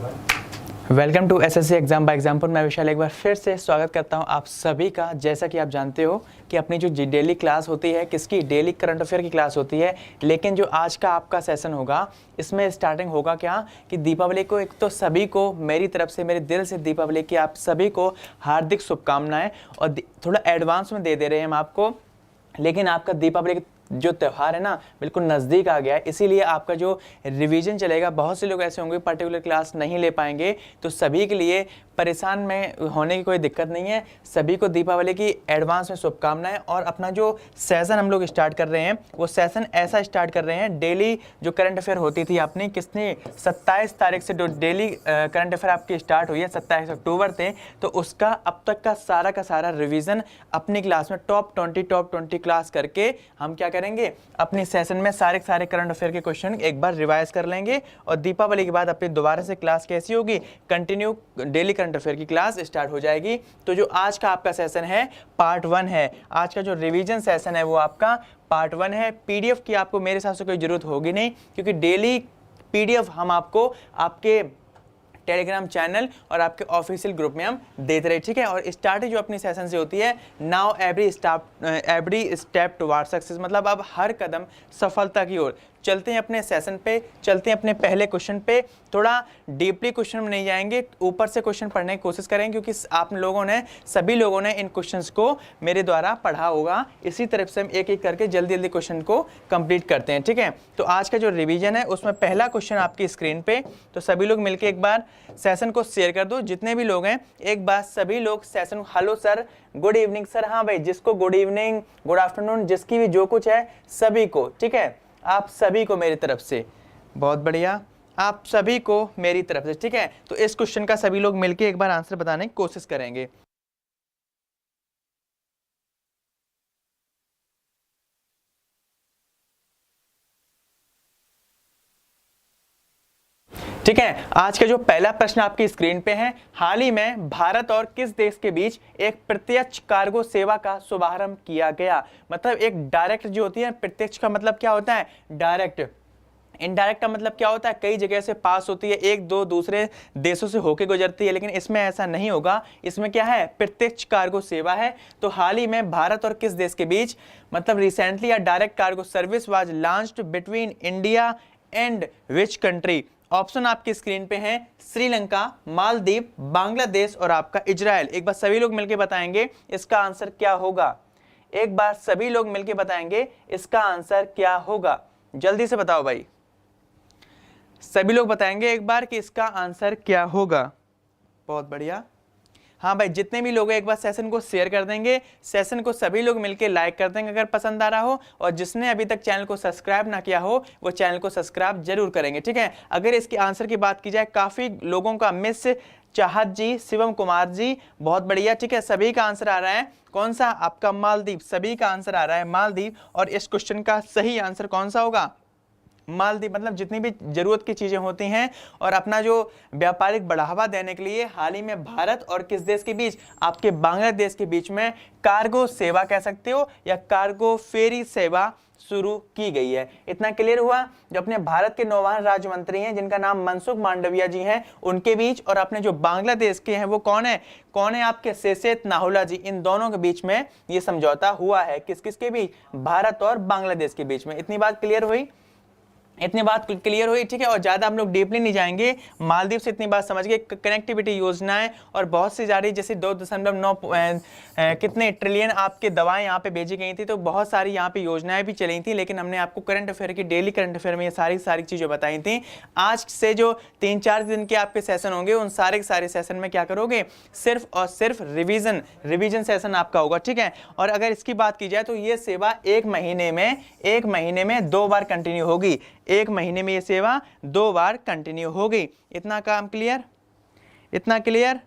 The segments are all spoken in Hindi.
Welcome to SSC exam by example. मैं विशाल एक बार फिर से स्वागत करता हूं आप सभी का। जैसा कि आप जानते हो कि अपनी जो डेली क्लास होती है, किसकी डेली करंट अफेयर की क्लास होती है, लेकिन जो आज का आपका सेशन होगा इसमें स्टार्टिंग होगा क्या कि दीपावली को, एक तो सभी को मेरी तरफ से, मेरे दिल से दीपावली की आप सभी को हार्दिक शुभकामनाएं। और थोड़ा एडवांस में दे रहे हैं हम आपको, लेकिन आपका दीपावली जो त्यौहार है ना बिल्कुल नज़दीक आ गया है, इसीलिए आपका जो रिवीजन चलेगा, बहुत से लोग ऐसे होंगे पर्टिकुलर क्लास नहीं ले पाएंगे, तो सभी के लिए परेशान में होने की कोई दिक्कत नहीं है। सभी को दीपावली की एडवांस में शुभकामनाएं। और अपना जो सेशन हम लोग स्टार्ट कर रहे हैं वो सेशन ऐसा स्टार्ट कर रहे हैं, डेली जो करंट अफेयर होती थी आपने किसने 27 तारीख से जो डेली करंट अफेयर आपकी स्टार्ट हुई है 27 अक्टूबर से, तो उसका अब तक का सारा रिवीजन अपनी क्लास में टॉप 20 क्लास करके हम क्या करेंगे, अपने सेशन में सारे करंट अफेयर के क्वेश्चन एक बार रिवाइज कर लेंगे। और दीपावली के बाद अपनी दोबारा से क्लास कैसी होगी, कंटिन्यू डेली करंट अफेयर की क्लास स्टार्ट हो जाएगी। तो जो आज का आपका सेशन है पार्ट 1 है, आज का जो रिवीजन सेशन है वो आपका पार्ट 1 है। पीडीएफ की आपको मेरे हिसाब से कोई जरूरत होगी नहीं, क्योंकि डेली पीडीएफ हम आपको आपके टेलीग्राम चैनल और आपके ऑफिशियल ग्रुप में हम देते रहे, ठीक है। और स्टार्ट जो अपनी सेशन से होती है, now every step towards success, मतलब अब हर कदम सफलता की ओर। चलते हैं अपने सेशन पे, चलते हैं अपने पहले क्वेश्चन पे। थोड़ा डीपली क्वेश्चन में नहीं जाएंगे, ऊपर से क्वेश्चन पढ़ने की कोशिश करेंगे, क्योंकि आप लोगों ने, सभी लोगों ने इन क्वेश्चंस को मेरे द्वारा पढ़ा होगा। इसी तरफ से हम एक एक करके जल्दी जल्दी क्वेश्चन को कंप्लीट करते हैं, ठीक है। तो आज का जो रिवीजन है उसमें पहला क्वेश्चन आपकी स्क्रीन पे, तो सभी लोग मिलकर एक बार सेशन को शेयर कर दो, जितने भी लोग हैं एक बार सभी लोग session. Hello sir, good evening sir. हाँ भाई, जिसको गुड इवनिंग, गुड आफ्टरनून, जिसकी भी जो कुछ है सभी को, ठीक है, आप सभी को मेरी तरफ से बहुत बढ़िया, आप सभी को मेरी तरफ से, ठीक है। तो इस क्वेश्चन का सभी लोग मिलके एक बार आंसर बताने की कोशिश करेंगे। ठीक है, आज का जो पहला प्रश्न आपकी स्क्रीन पे है, हाल ही में भारत और किस देश के बीच एक प्रत्यक्ष कार्गो सेवा का शुभारंभ किया गया। मतलब एक डायरेक्ट जो होती है, प्रत्यक्ष का मतलब क्या होता है डायरेक्ट, इनडायरेक्ट का मतलब क्या होता है कई जगह से पास होती है, एक दो दूसरे देशों से होके गुजरती है, लेकिन इसमें ऐसा नहीं होगा। इसमें क्या है, प्रत्यक्ष कार्गो सेवा है। तो हाल ही में भारत और किस देश के बीच, मतलब recently a direct cargo service was launched between India and which country. Option आपकी स्क्रीन पे है, श्रीलंका, मालदीव, बांग्लादेश और आपका इजराइल। एक बार सभी लोग मिलकर बताएंगे इसका आंसर क्या होगा। एक बार सभी लोग मिलकर बताएंगे इसका आंसर क्या होगा। जल्दी से बताओ भाई, सभी लोग बताएंगे एक बार कि इसका आंसर क्या होगा। बहुत बढ़िया। हाँ भाई, जितने भी लोग हैं एक बार सेशन को शेयर कर देंगे, सेशन को सभी लोग मिलके लाइक कर देंगे अगर पसंद आ रहा हो। और जिसने अभी तक चैनल को सब्सक्राइब ना किया हो वो चैनल को सब्सक्राइब जरूर करेंगे, ठीक है। अगर इसके आंसर की बात की जाए, काफी लोगों का मिस चाहत जी, शिवम कुमार जी, बहुत बढ़िया, ठीक है। सभी का आंसर आ रहा है कौन सा, आपका मालदीव। सभी का आंसर आ रहा है मालदीव। और इस क्वेश्चन का सही आंसर कौन सा होगा, मालदीव। मतलब जितनी भी जरूरत की चीजें होती हैं और अपना जो व्यापारिक बढ़ावा देने के लिए हाल ही में भारत और किस देश के बीच, आपके बांग्लादेश के बीच में कार्गो सेवा कह सकते हो या कार्गो फेरी सेवा शुरू की गई है। इतना क्लियर हुआ। जो अपने भारत के नौवहन राज्य मंत्री हैं जिनका नाम मनसुख मांडविया जी हैं, उनके बीच, और अपने जो बांग्लादेश के हैं वो कौन है आपके शेषेत नाहुला जी, इन दोनों के बीच में ये समझौता हुआ है। किस किस के बीच, भारत और बांग्लादेश के बीच में। इतनी बात क्लियर हुई, इतनी बात क्लियर हुई, ठीक है। और ज्यादा हम लोग डीपली नहीं जाएंगे, मालदीव से इतनी बात समझ गए। कनेक्टिविटी योजनाएं और बहुत सी जारी, जैसे 2.9 कितने ट्रिलियन आपके दवाएं यहाँ पे भेजी गई थी, तो बहुत सारी यहाँ पे योजनाएं भी चली थी, लेकिन हमने आपको करंट अफेयर की, डेली करंट अफेयर में ये सारी चीजें बताई थी। आज से जो 3-4 दिन के आपके सेशन होंगे, उन सारे के सारे सेशन में क्या करोगे, सिर्फ और सिर्फ रिवीजन सेशन आपका होगा, ठीक है। और अगर इसकी बात की जाए तो ये सेवा एक महीने में 2 बार कंटिन्यू होगी। एक महीने में ये सेवा 2 बार कंटिन्यू हो गई। इतना काम क्लियर, इतना क्लियर।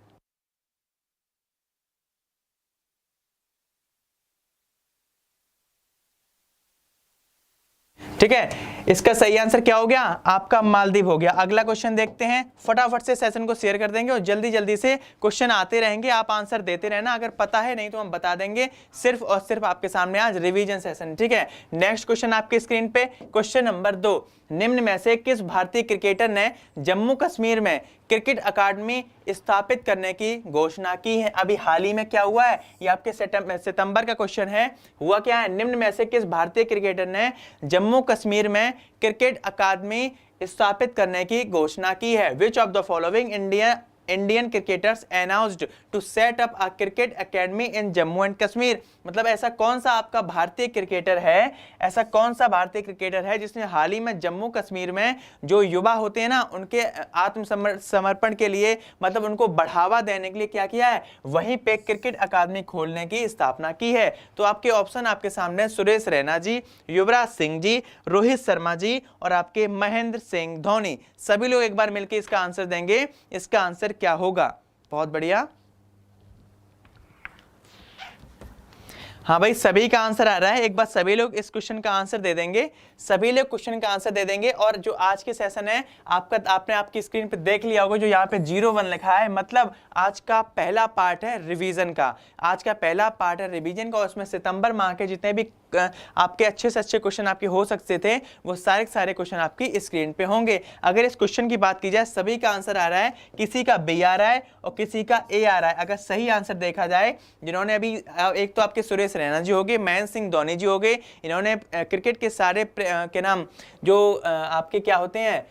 ठीक है, इसका सही आंसर क्या हो गया? आपका मालदीव हो गया। अगला क्वेश्चन देखते हैं, फटाफट से सेशन को शेयर कर देंगे और जल्दी जल्दी से क्वेश्चन आते रहेंगे, आप आंसर देते रहना। अगर पता है नहीं तो हम बता देंगे, सिर्फ और सिर्फ आपके सामने आज रिवीजन सेशन, ठीक है। नेक्स्ट क्वेश्चन आपके स्क्रीन पे, क्वेश्चन नंबर 2, निम्न में से किस भारतीय क्रिकेटर ने जम्मू कश्मीर में क्रिकेट अकादमी स्थापित करने की घोषणा की है? अभी हाल ही में क्या हुआ है, ये आपके सितंबर का क्वेश्चन है। हुआ क्या है? निम्न में से किस भारतीय क्रिकेटर ने जम्मू कश्मीर में क्रिकेट अकादमी स्थापित करने की घोषणा की है? Which of the following Indian cricketers announced to set up a cricket academy in Jammu and Kashmir? मतलब ऐसा कौन सा आपका भारतीय क्रिकेटर है, ऐसा कौन सा भारतीय क्रिकेटर है जिसने हाल ही में जम्मू कश्मीर में जो युवा होते हैं ना, उनके आत्मसमर्पण के लिए, मतलब उनको बढ़ावा देने के लिए क्या किया है? वहीं पे क्रिकेट अकादमी खोलने की स्थापना की है। तो आपके ऑप्शन आपके सामने सुरेश रैना जी, युवराज सिंह जी, रोहित शर्मा जी और आपके महेंद्र सिंह धोनी। सभी लोग एक बार मिलकर इसका आंसर देंगे, इसका आंसर क्या होगा? बहुत बढ़िया। हाँ भाई, सभी का आंसर आ रहा है। एक बार सभी लोग इस क्वेश्चन का आंसर दे देंगे, सभी लोग क्वेश्चन का आंसर दे देंगे। और जो आज के सेशन है आपने आपकी स्क्रीन पे देख लिया होगा, जो यहाँ पे 01 लिखा है, मतलब आज का पहला पार्ट है रिवीजन का। आज का पहला पार्ट है रिवीजन का, उसमें सितंबर माह के जितने भी आपके अच्छे से अच्छे क्वेश्चन आपके हो सकते थे, वो सारे सारे क्वेश्चन आपकी स्क्रीन पे होंगे। अगर इस क्वेश्चन की बात की जाए, सभी का आंसर आ रहा है, किसी का बी आ रहा है और किसी का ए आ रहा है। अगर सही आंसर देखा जाए, जिन्होंने अभी, एक तो आपके सुरेश रैना जी हो गए, महेंद्र सिंह धोनी जी हो गए, इन्होंने क्रिकेट के सारे के नाम जो आपके क्या होते हैं,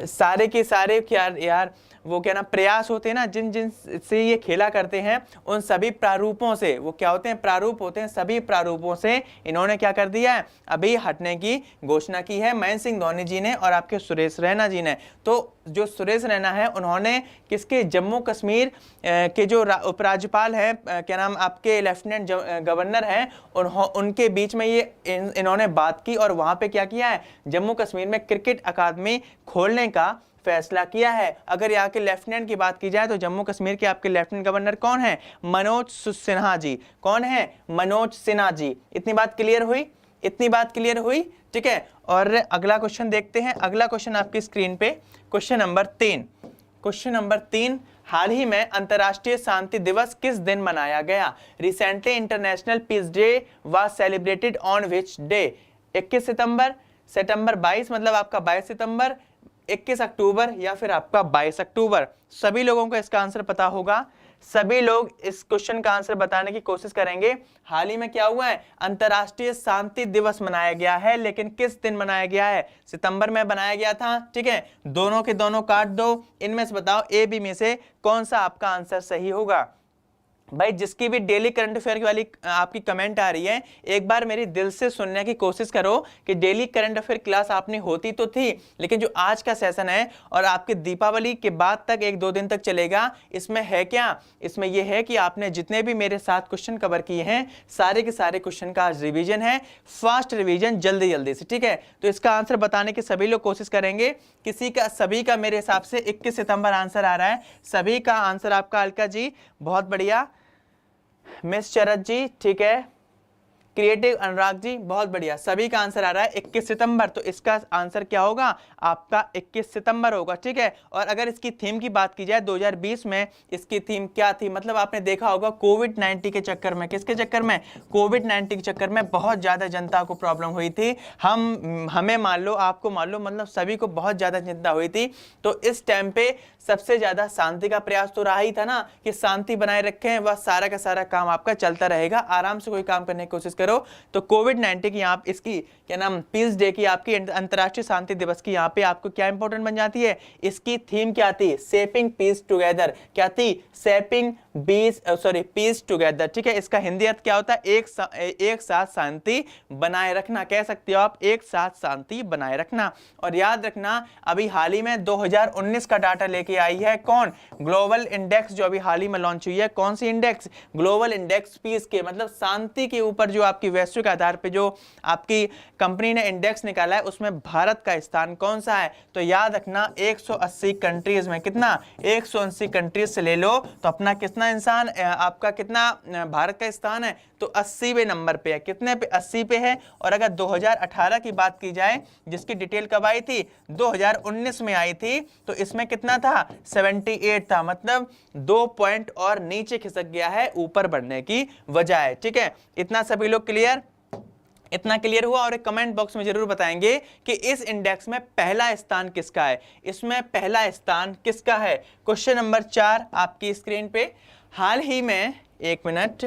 सारे के सारे क्या यार वो क्या ना प्रयास होते हैं ना, जिन जिन से ये खेला करते हैं, उन सभी प्रारूपों से, वो क्या होते हैं, प्रारूप होते हैं, सभी प्रारूपों से इन्होंने क्या कर दिया है, अभी हटने की घोषणा की है महेंद्र सिंह धोनी जी ने और आपके सुरेश रैना जी ने। तो जो सुरेश रैना है, उन्होंने किसके, जम्मू कश्मीर के जो उपराज्यपाल है, क्या नाम आपके लेफ्टिनेंट गवर्नर हैं, उनके बीच में ये इन्होंने बात की और वहां पे क्या किया है, जम्मू कश्मीर में क्रिकेट अकादमी खोलने का फैसला किया है। अगर यहाँ के लेफ्टिनेंट की बात की जाए तो जम्मू कश्मीर के आपके लेफ्टिनेंट गवर्नर कौन है? मनोज सिन्हा जी। कौन है? मनोज सिन्हा जी। इतनी बात क्लियर हुई? इतनी बात क्लियर हुई, ठीक है। और अगला क्वेश्चन देखते हैं। अगला क्वेश्चन आपकी स्क्रीन पे, क्वेश्चन नंबर 3। क्वेश्चन नंबर 3, हाल ही में अंतर्राष्ट्रीय शांति दिवस किस दिन मनाया गया? Recently international peace day was celebrated on which day? 21 सितंबर, सितंबर 22, मतलब आपका 22 सितंबर, 21 अक्टूबर या फिर आपका 22 अक्टूबर। सभी लोगों को इसका आंसर पता होगा, सभी लोग इस क्वेश्चन का आंसर बताने की कोशिश करेंगे। हाल ही में क्या हुआ है, अंतर्राष्ट्रीय शांति दिवस मनाया गया है, लेकिन किस दिन मनाया गया है? सितंबर में बनाया गया था, ठीक है। दोनों के दोनों काट दो, इनमें से बताओ ए बी में से कौन सा आपका आंसर सही होगा। भाई जिसकी भी डेली करंट अफेयर वाली आपकी कमेंट आ रही है, एक बार मेरी दिल से सुनने की कोशिश करो कि डेली करंट अफेयर क्लास आपने होती तो थी, लेकिन जो आज का सेशन है और आपके दीपावली के बाद तक 1-2 दिन तक चलेगा, इसमें है क्या? इसमें यह है कि आपने जितने भी मेरे साथ क्वेश्चन कवर किए हैं, सारे के सारे क्वेश्चन का आज रिविजन है, फास्ट रिविजन, जल्दी जल्दी से, ठीक है। तो इसका आंसर बताने की सभी लोग कोशिश करेंगे। किसी का, सभी का मेरे हिसाब से 21 सितंबर आंसर आ रहा है। सभी का आंसर आपका अलका जी, बहुत बढ़िया। मिस शरद जी, ठीक है। क्रिएटिव अनुराग जी, बहुत बढ़िया। सभी का आंसर आ रहा है 21 सितंबर। तो इसका आंसर क्या होगा? आपका 21 सितंबर होगा, ठीक है। और अगर इसकी थीम की बात की जाए, 2020 में इसकी थीम क्या थी? मतलब आपने देखा होगा कोविड-19 के चक्कर में, किसके चक्कर में? कोविड-19 के चक्कर में बहुत ज्यादा जनता को प्रॉब्लम हुई थी। हमें मान लो, आपको मान लो, मतलब सभी को बहुत ज्यादा चिंता हुई थी। तो इस टाइम पे सबसे ज्यादा शांति का प्रयास तो रहा ही था ना, कि शांति बनाए रखें, वह सारा का सारा काम आपका चलता रहेगा, आराम से कोई काम करने की कोशिश करो। तो कोविड-19 की यहाँ इसकी क्या नाम, पीस डे की, आपकी अंतर्राष्ट्रीय शांति दिवस की यहाँ पे आपको क्या इंपॉर्टेंट बन जाती है? इसकी थीम क्या थी? Shaping peace together. क्या थी? शेपिंग पीस टुगेदर, ठीक है। इसका हिंदी अर्थ क्या होता है? एक साथ शांति बनाए रखना, कह सकते हो आप, एक साथ शांति बनाए रखना। और याद रखना, अभी हाल ही में 2019 का डाटा लेके आई है कौन? ग्लोबल इंडेक्स, जो अभी हाल ही में लॉन्च हुई है। कौन सी इंडेक्स? ग्लोबल इंडेक्स पीस के, मतलब शांति के ऊपर जो आपकी वैश्विक आधार पे जो आपकी कंपनी ने इंडेक्स निकाला है, उसमें भारत का स्थान कौन सा है? तो याद रखना 180 कंट्रीज में, कितना? 180 कंट्रीज से ले लो तो अपना कितना कितना इंसान आपका कितना भारत का स्थान है, तो 80वें नंबर पे है। कितने पे? 80 पे है। और अगर 2018 की बात की जाए, जिसकी डिटेल कब आई थी? 2019 में आई थी, तो इसमें कितना था? 78 था। मतलब 2 पॉइंट और नीचे खिसक गया है ऊपर बढ़ने की बजाय। ठीक है, इतना सभी लोग क्लियर? इतना क्लियर हुआ? और एक कमेंट बॉक्स में जरूर बताएंगे कि इस इंडेक्स में पहला स्थान किसका है, इसमें पहला स्थान किसका है। क्वेश्चन नंबर 4 आपकी स्क्रीन पे। हाल ही में, एक मिनट,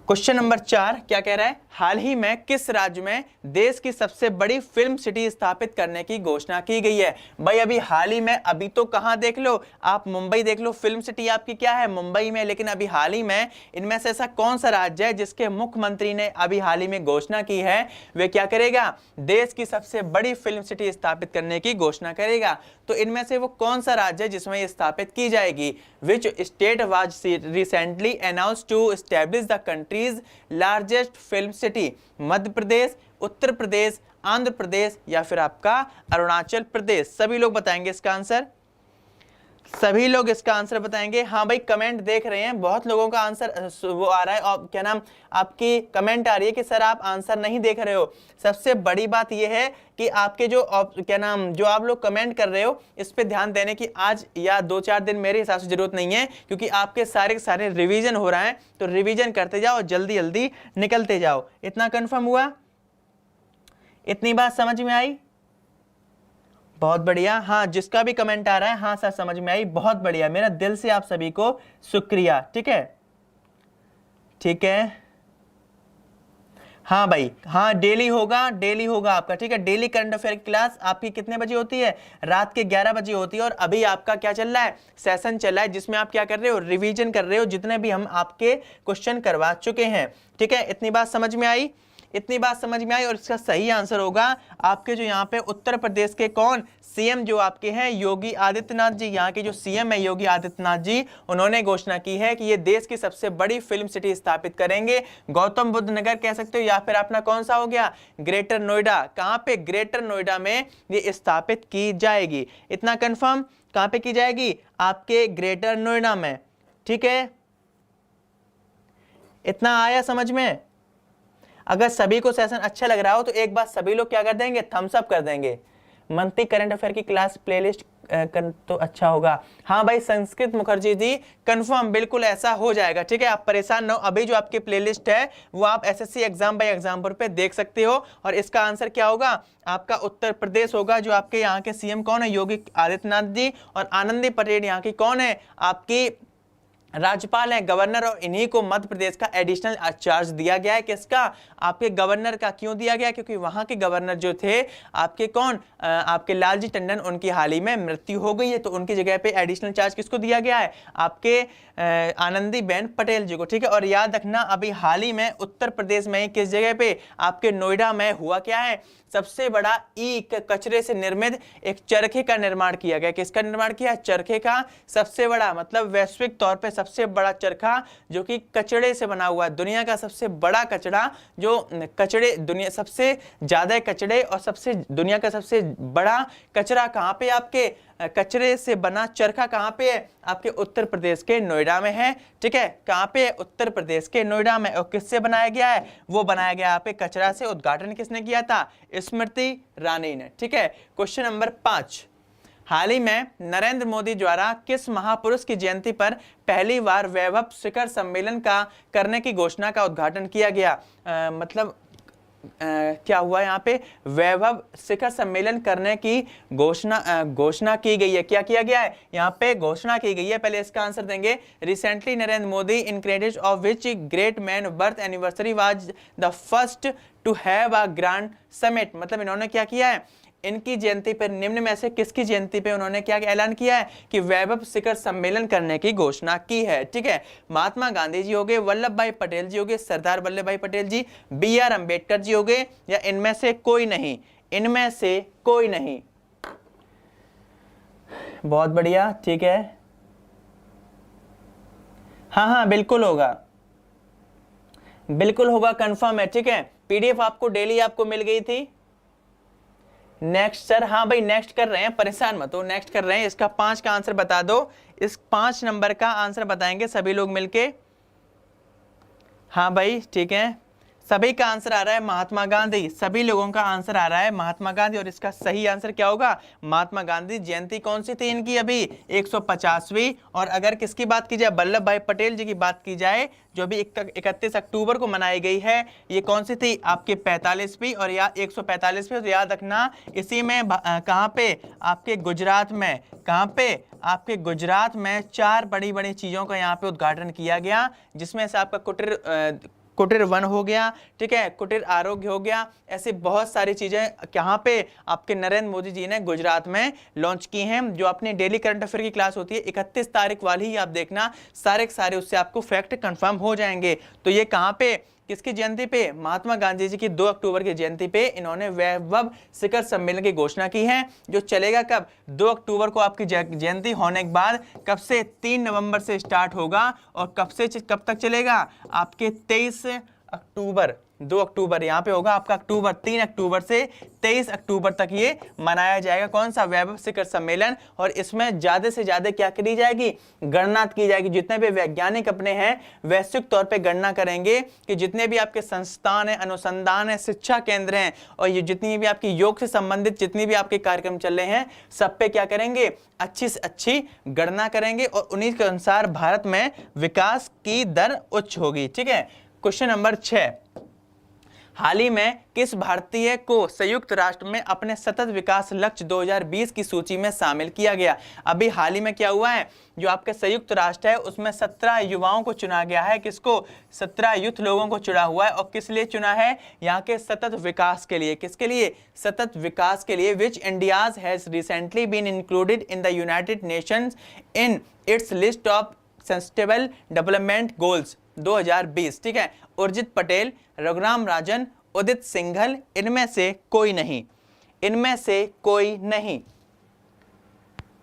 क्वेश्चन नंबर 4 क्या कह रहा है? हाल ही में किस राज्य में देश की सबसे बड़ी फिल्म सिटी स्थापित करने की घोषणा की गई है? भाई अभी हाल ही में, अभी तो कहां देख लो आप, मुंबई देख लो, फिल्म सिटी आपकी क्या है? मुंबई में। लेकिन अभी हाल ही में इनमें से ऐसा कौन सा राज्य है जिसके मुख्यमंत्री ने अभी हाल ही में घोषणा की है, वे क्या करेगा? देश की सबसे बड़ी फिल्म सिटी स्थापित करने की घोषणा करेगा। तो इनमें से वो कौन सा राज्य है जिसमें ये स्थापित की जाएगी? Which state was recently announced to establish the country's largest film city? Madhya Pradesh, Uttar Pradesh, Andhra Pradesh या फिर आपका अरुणाचल प्रदेश? सभी लोग बताएंगे इसका आंसर, सभी लोग इसका आंसर बताएंगे। हाँ भाई, कमेंट देख रहे हैं, बहुत लोगों का आंसर वो आ रहा है, और क्या नाम, आपकी कमेंट आ रही है कि सर आप आंसर नहीं देख रहे हो। सबसे बड़ी बात यह है कि आपके जो क्या नाम, जो आप लोग कमेंट कर रहे हो, इस पे ध्यान देने की आज या 2-4 दिन मेरे हिसाब से जरूरत नहीं है, क्योंकि आपके सारे के सारे रिवीजन हो रहा है। तो रिवीजन करते जाओ, जल्दी जल्दी निकलते जाओ। इतना कंफर्म हुआ? इतनी बात समझ में आई? बहुत बढ़िया। हाँ, जिसका भी कमेंट आ रहा है, हाँ सर समझ में आई, बहुत बढ़िया, मेरा दिल से आप सभी को शुक्रिया। ठीक है, ठीक है। हाँ भाई, हाँ डेली होगा, डेली होगा आपका। ठीक है, डेली करंट अफेयर की क्लास आपकी कितने बजे होती है? रात के 11 बजे होती है। और अभी आपका क्या चल रहा है? सेशन चल रहा है, जिसमें आप क्या कर रहे हो? रिवीजन कर रहे हो, जितने भी हम आपके क्वेश्चन करवा चुके हैं। ठीक है, इतनी बात समझ में आई? इतनी बात समझ में आई? और इसका सही आंसर होगा आपके जो यहाँ पे उत्तर प्रदेश के कौन सीएम जो आपके हैं, योगी आदित्यनाथ जी। यहाँ के जो सीएम है योगी आदित्यनाथ जी, उन्होंने घोषणा की है कि ये देश की सबसे बड़ी फिल्म सिटी स्थापित करेंगे। गौतम बुद्ध नगर कह सकते हो, या फिर अपना कौन सा हो गया? ग्रेटर नोएडा। कहाँ पे? ग्रेटर नोएडा में ये स्थापित की जाएगी। इतना कंफर्म? कहाँ पे की जाएगी? आपके ग्रेटर नोएडा में। ठीक है, इतना आया समझ में? अगर सभी को सेशन अच्छा लग रहा हो तो एक बार सभी लोग क्या कर देंगे? थम्स अप कर देंगे। मंथली करंट अफेयर की क्लास प्लेलिस्ट कर तो अच्छा होगा। हाँ भाई, संस्कृत मुखर्जी जी कंफर्म, बिल्कुल ऐसा हो जाएगा। ठीक है, आप परेशान न हो, अभी जो आपकी प्लेलिस्ट है वो आप एसएससी एग्जाम बाय एग्जाम्पल पे देख सकते हो। और इसका आंसर क्या होगा? आपका उत्तर प्रदेश होगा। जो आपके यहाँ के सीएम कौन है? योगी आदित्यनाथ जी। और आनंदी पटेल यहाँ की कौन है? आपकी राज्यपाल है, गवर्नर। और इन्हीं को मध्य प्रदेश का एडिशनल चार्ज दिया गया है। किसका? आपके गवर्नर का। क्यों दिया गया? क्योंकि वहां के गवर्नर जो थे आपके कौन, आपके लालजी टंडन, उनकी हाल ही में मृत्यु हो गई है, तो उनकी जगह पे एडिशनल चार्ज किसको दिया गया है? आपके आनंदीबेन पटेल जी को। ठीक है, और याद रखना अभी हाल ही में उत्तर प्रदेश में किस जगह पे? आपके नोएडा में हुआ क्या है? सबसे बड़ा कचरे से निर्मित एक चरखे का निर्माण किया गया। किसका निर्माण किया? चरखे का। सबसे बड़ा मतलब वैश्विक तौर पे सबसे बड़ा चरखा जो कि कचड़े से बना हुआ है। दुनिया का सबसे बड़ा कचड़ा, जो कचड़े, दुनिया सबसे ज्यादा कचड़े और सबसे दुनिया का सबसे बड़ा कचरा कहाँ पे? आपके कचरे से बना चरखा कहाँ पे है? आपके उत्तर प्रदेश के नोएडा में है। ठीक है, कहाँ पे? उत्तर प्रदेश के नोएडा में। और किससे बनाया गया है? वो बनाया गया यहाँ पे कचरा से। उद्घाटन किसने किया था? स्मृति ईरानी ने। ठीक है, क्वेश्चन नंबर 5। हाल ही में नरेंद्र मोदी द्वारा किस महापुरुष की जयंती पर पहली बार वैभव शिखर सम्मेलन का करने की घोषणा का उद्घाटन किया गया? क्या हुआ यहाँ पे? वैभव शिखर सम्मेलन करने की घोषणा की गई है। क्या किया गया है? यहाँ पे घोषणा की गई है। पहले इसका आंसर देंगे। Recently Narendra Modi in credit of which great man birth anniversary was the first to have a grand summit. मतलब इन्होंने क्या किया है? इनकी जयंती पर, निम्न में से किसकी जयंती पे उन्होंने क्या ऐलान किया है? कि वैभव शिखर सम्मेलन करने की घोषणा की है। ठीक है, महात्मा गांधी जी हो गए, वल्लभ भाई पटेल जी हो गए, सरदार वल्लभ भाई पटेल जी, BR अम्बेडकर जी हो गए, या इनमें से कोई नहीं? इनमें से कोई नहीं। बहुत बढ़िया, ठीक है। हाँ हाँ बिल्कुल होगा, बिल्कुल होगा, कंफर्म है। ठीक है, PDF आपको डेली आपको मिल गई थी, नेक्स्ट सर, हाँ भाई नेक्स्ट कर रहे हैं, परेशान मत हो, नेक्स्ट कर रहे हैं। इसका 5 का आंसर बता दो, इस 5 नंबर का आंसर बताएंगे सभी लोग मिलके। हाँ भाई ठीक है, सभी का आंसर आ रहा है महात्मा गांधी, सभी लोगों का आंसर आ रहा है महात्मा गांधी। और इसका सही आंसर क्या होगा? महात्मा गांधी जयंती कौन सी थी इनकी? अभी 150वीं। और अगर किसकी बात की जाए, वल्लभ भाई पटेल जी की बात की जाए, जो भी 31 अक्टूबर को मनाई गई है, ये कौन सी थी? आपके 45वीं और या 145वीं। तो याद रखना, इसी में कहाँ पे? आपके गुजरात में। कहाँ पे? आपके गुजरात में 4 बड़ी बड़ी चीजों का यहाँ पे उद्घाटन किया गया, जिसमें से आपका कुटीर वन हो गया, ठीक है, कुटीर आरोग्य हो गया। ऐसी बहुत सारी चीजें यहाँ पे आपके नरेंद्र मोदी जी ने गुजरात में लॉन्च की हैं। जो अपनी डेली करंट अफेयर की क्लास होती है 31 तारीख वाली ही आप देखना, सारे के सारे उससे आपको फैक्ट कंफर्म हो जाएंगे। तो ये कहाँ पे, किसकी जयंती पे? महात्मा गांधी जी की 2 अक्टूबर की जयंती पे इन्होंने वैभव शिखर सम्मेलन की घोषणा की है, जो चलेगा कब? 2 अक्टूबर को आपकी जयंती होने के बाद कब से? 3 नवंबर से स्टार्ट होगा। और कब से कब तक चलेगा? आपके 23 अक्टूबर, 2 अक्टूबर यहाँ पे होगा आपका अक्टूबर, 3 अक्टूबर से 23 अक्टूबर तक ये मनाया जाएगा। कौन सा? वैभव शिखर सम्मेलन। और इसमें ज्यादा से ज्यादा क्या करी जाएगी? गणना की जाएगी। जितने भी वैज्ञानिक अपने हैं वैश्विक तौर पे गणना करेंगे कि जितने भी आपके संस्थान है, अनुसंधान है, शिक्षा केंद्र हैं, और ये जितनी भी आपकी योग से संबंधित जितनी भी आपके कार्यक्रम चल रहे हैं, सब पे क्या करेंगे? अच्छी से अच्छी गणना करेंगे। और उन्हीं के अनुसार भारत में विकास की दर उच्च होगी। ठीक है, क्वेश्चन नंबर 6, हाल ही में किस भारतीय को संयुक्त राष्ट्र में अपने सतत विकास लक्ष्य 2020 की सूची में शामिल किया गया? अभी हाल ही में क्या हुआ है, जो आपके संयुक्त राष्ट्र है उसमें 17 युवाओं को चुना गया है। किसको? 17 यूथ लोगों को चुना हुआ है। और किस लिए चुना है? यहाँ के सतत विकास के लिए। किसके लिए? सतत विकास के लिए। Which India's has recently been included in the United Nations in its list of sustainable development goals 2020। ठीक है, उर्जित पटेल, रघुराम राजन, उदित सिंघल, इनमें से कोई नहीं, इनमें से कोई नहीं।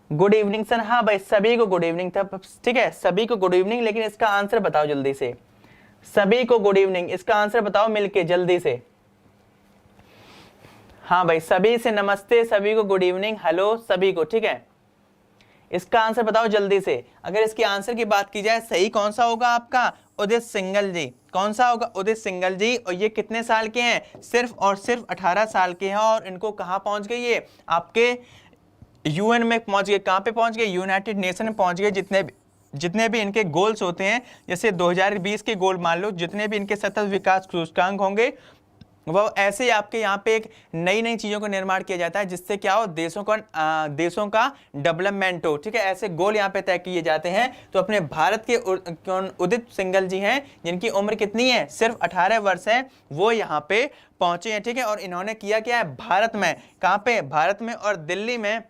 Good evening sir. हाँ भाई सभी को गुड इवनिंग था। ठीक है, सभी को गुड इवनिंग, लेकिन इसका आंसर बताओ जल्दी से। सभी को गुड इवनिंग, इसका आंसर बताओ मिलके जल्दी से। हाँ भाई सभी से नमस्ते, सभी को गुड इवनिंग, हेलो सभी को। ठीक है, इसका आंसर बताओ जल्दी से। अगर इसके आंसर की बात की जाए, सही कौन सा होगा आपका? उदित सिंघल जी। कौन सा होगा? उदित सिंघल जी। और ये कितने साल के हैं? सिर्फ और सिर्फ 18 साल के हैं। और इनको कहाँ पहुंच गए? ये आपके यूएन में पहुंच गए। कहाँ पे पहुंच गए? यूनाइटेड नेशन में पहुंच गए। जितने भी इनके गोल्स होते हैं, जैसे 2020 के गोल मान लो, जितने भी इनके सतत विकास सूचकांक होंगे, वो ऐसे आपके यहाँ पे एक नई नई चीजों का निर्माण किया जाता है, जिससे क्या हो? देशों का डेवलपमेंट हो। ठीक है, ऐसे गोल यहाँ पे तय किए जाते हैं। तो अपने भारत के उदित सिंघल जी हैं, जिनकी उम्र कितनी है? सिर्फ 18 वर्ष है, वो यहाँ पे पहुंचे हैं। ठीक है, और इन्होंने किया क्या है? भारत में। कहाँ पे? भारत में और दिल्ली में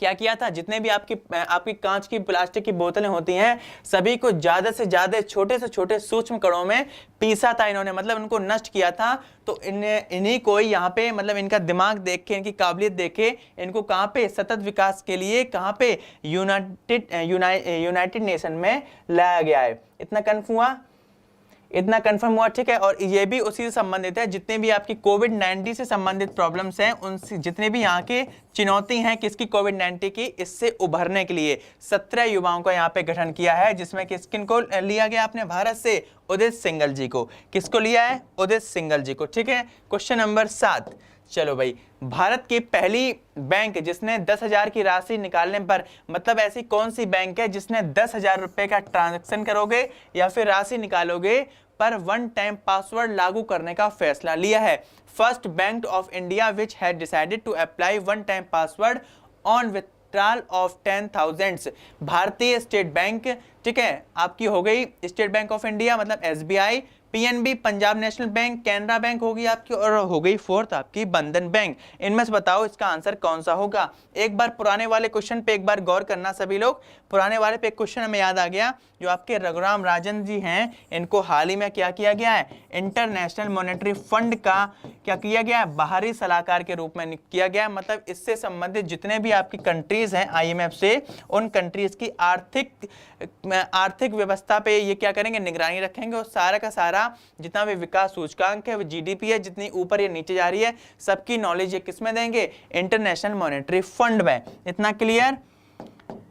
क्या किया था? जितने भी आपकी कांच की, प्लास्टिक की बोतलें होती हैं, सभी को ज्यादा से ज्यादा छोटे से छोटे सूक्ष्म कणों में पीसा था इन्होंने, मतलब उनको नष्ट किया था। तो इन्हीं को यहाँ पे, मतलब इनका दिमाग देख के, इनकी काबिलियत देखे, इनको कहाँ पे? सतत विकास के लिए कहाँ पे? यूनाइटेड नेशन में लाया गया है। इतना कंफर्म हुआ। ठीक है, और ये भी उसी से संबंधित है। जितने भी आपकी कोविड-19 से संबंधित प्रॉब्लम्स हैं, उनसे जितने भी यहाँ के चुनौती हैं किसकी? कोविड-19 की, इससे उभरने के लिए 17 युवाओं का यहाँ पे गठन किया है, जिसमें किनको लिया गया अपने भारत से? उदित सिंघल जी को। किसको लिया है? उदित सिंघल जी को। ठीक है, क्वेश्चन नंबर 7, चलो भाई, भारत की पहली बैंक जिसने 10,000 की राशि निकालने पर, मतलब ऐसी कौन सी बैंक है जिसने 10,000 रुपए का ट्रांजैक्शन करोगे या फिर राशि निकालोगे पर वन टाइम पासवर्ड लागू करने का फैसला लिया है? First bank of India which had decided to apply one time password on withdrawal of 10,000। भारतीय स्टेट बैंक। ठीक है, आपकी हो गई स्टेट बैंक ऑफ इंडिया, मतलब SBI, PNB Punjab national bank, Canara bank होगी आपकी, और हो गई फोर्थ आपकी बंधन बैंक। इनमें से बताओ इसका आंसर कौन सा होगा? एक बार पुराने वाले क्वेश्चन पे एक बार गौर करना सभी लोग। पुराने वाले पे एक क्वेश्चन हमें याद आ गया, जो आपके रघुराम राजन जी हैं, इनको हाल ही में क्या किया गया है? इंटरनेशनल मॉनेटरी फंड का क्या किया गया है? बाहरी सलाहकार के रूप में किया गया। मतलब इससे संबंधित जितने भी आपकी कंट्रीज हैं IMF से, उन कंट्रीज की आर्थिक व्यवस्था पे ये क्या करेंगे? निगरानी रखेंगे, और सारा का सारा हमारा जितना भी विकास सूचकांक है, वो जीडीपी है, जितनी ऊपर या नीचे जा रही है, सबकी नॉलेज ये किस में देंगे? इंटरनेशनल मॉनेटरी फंड में। इतना क्लियर?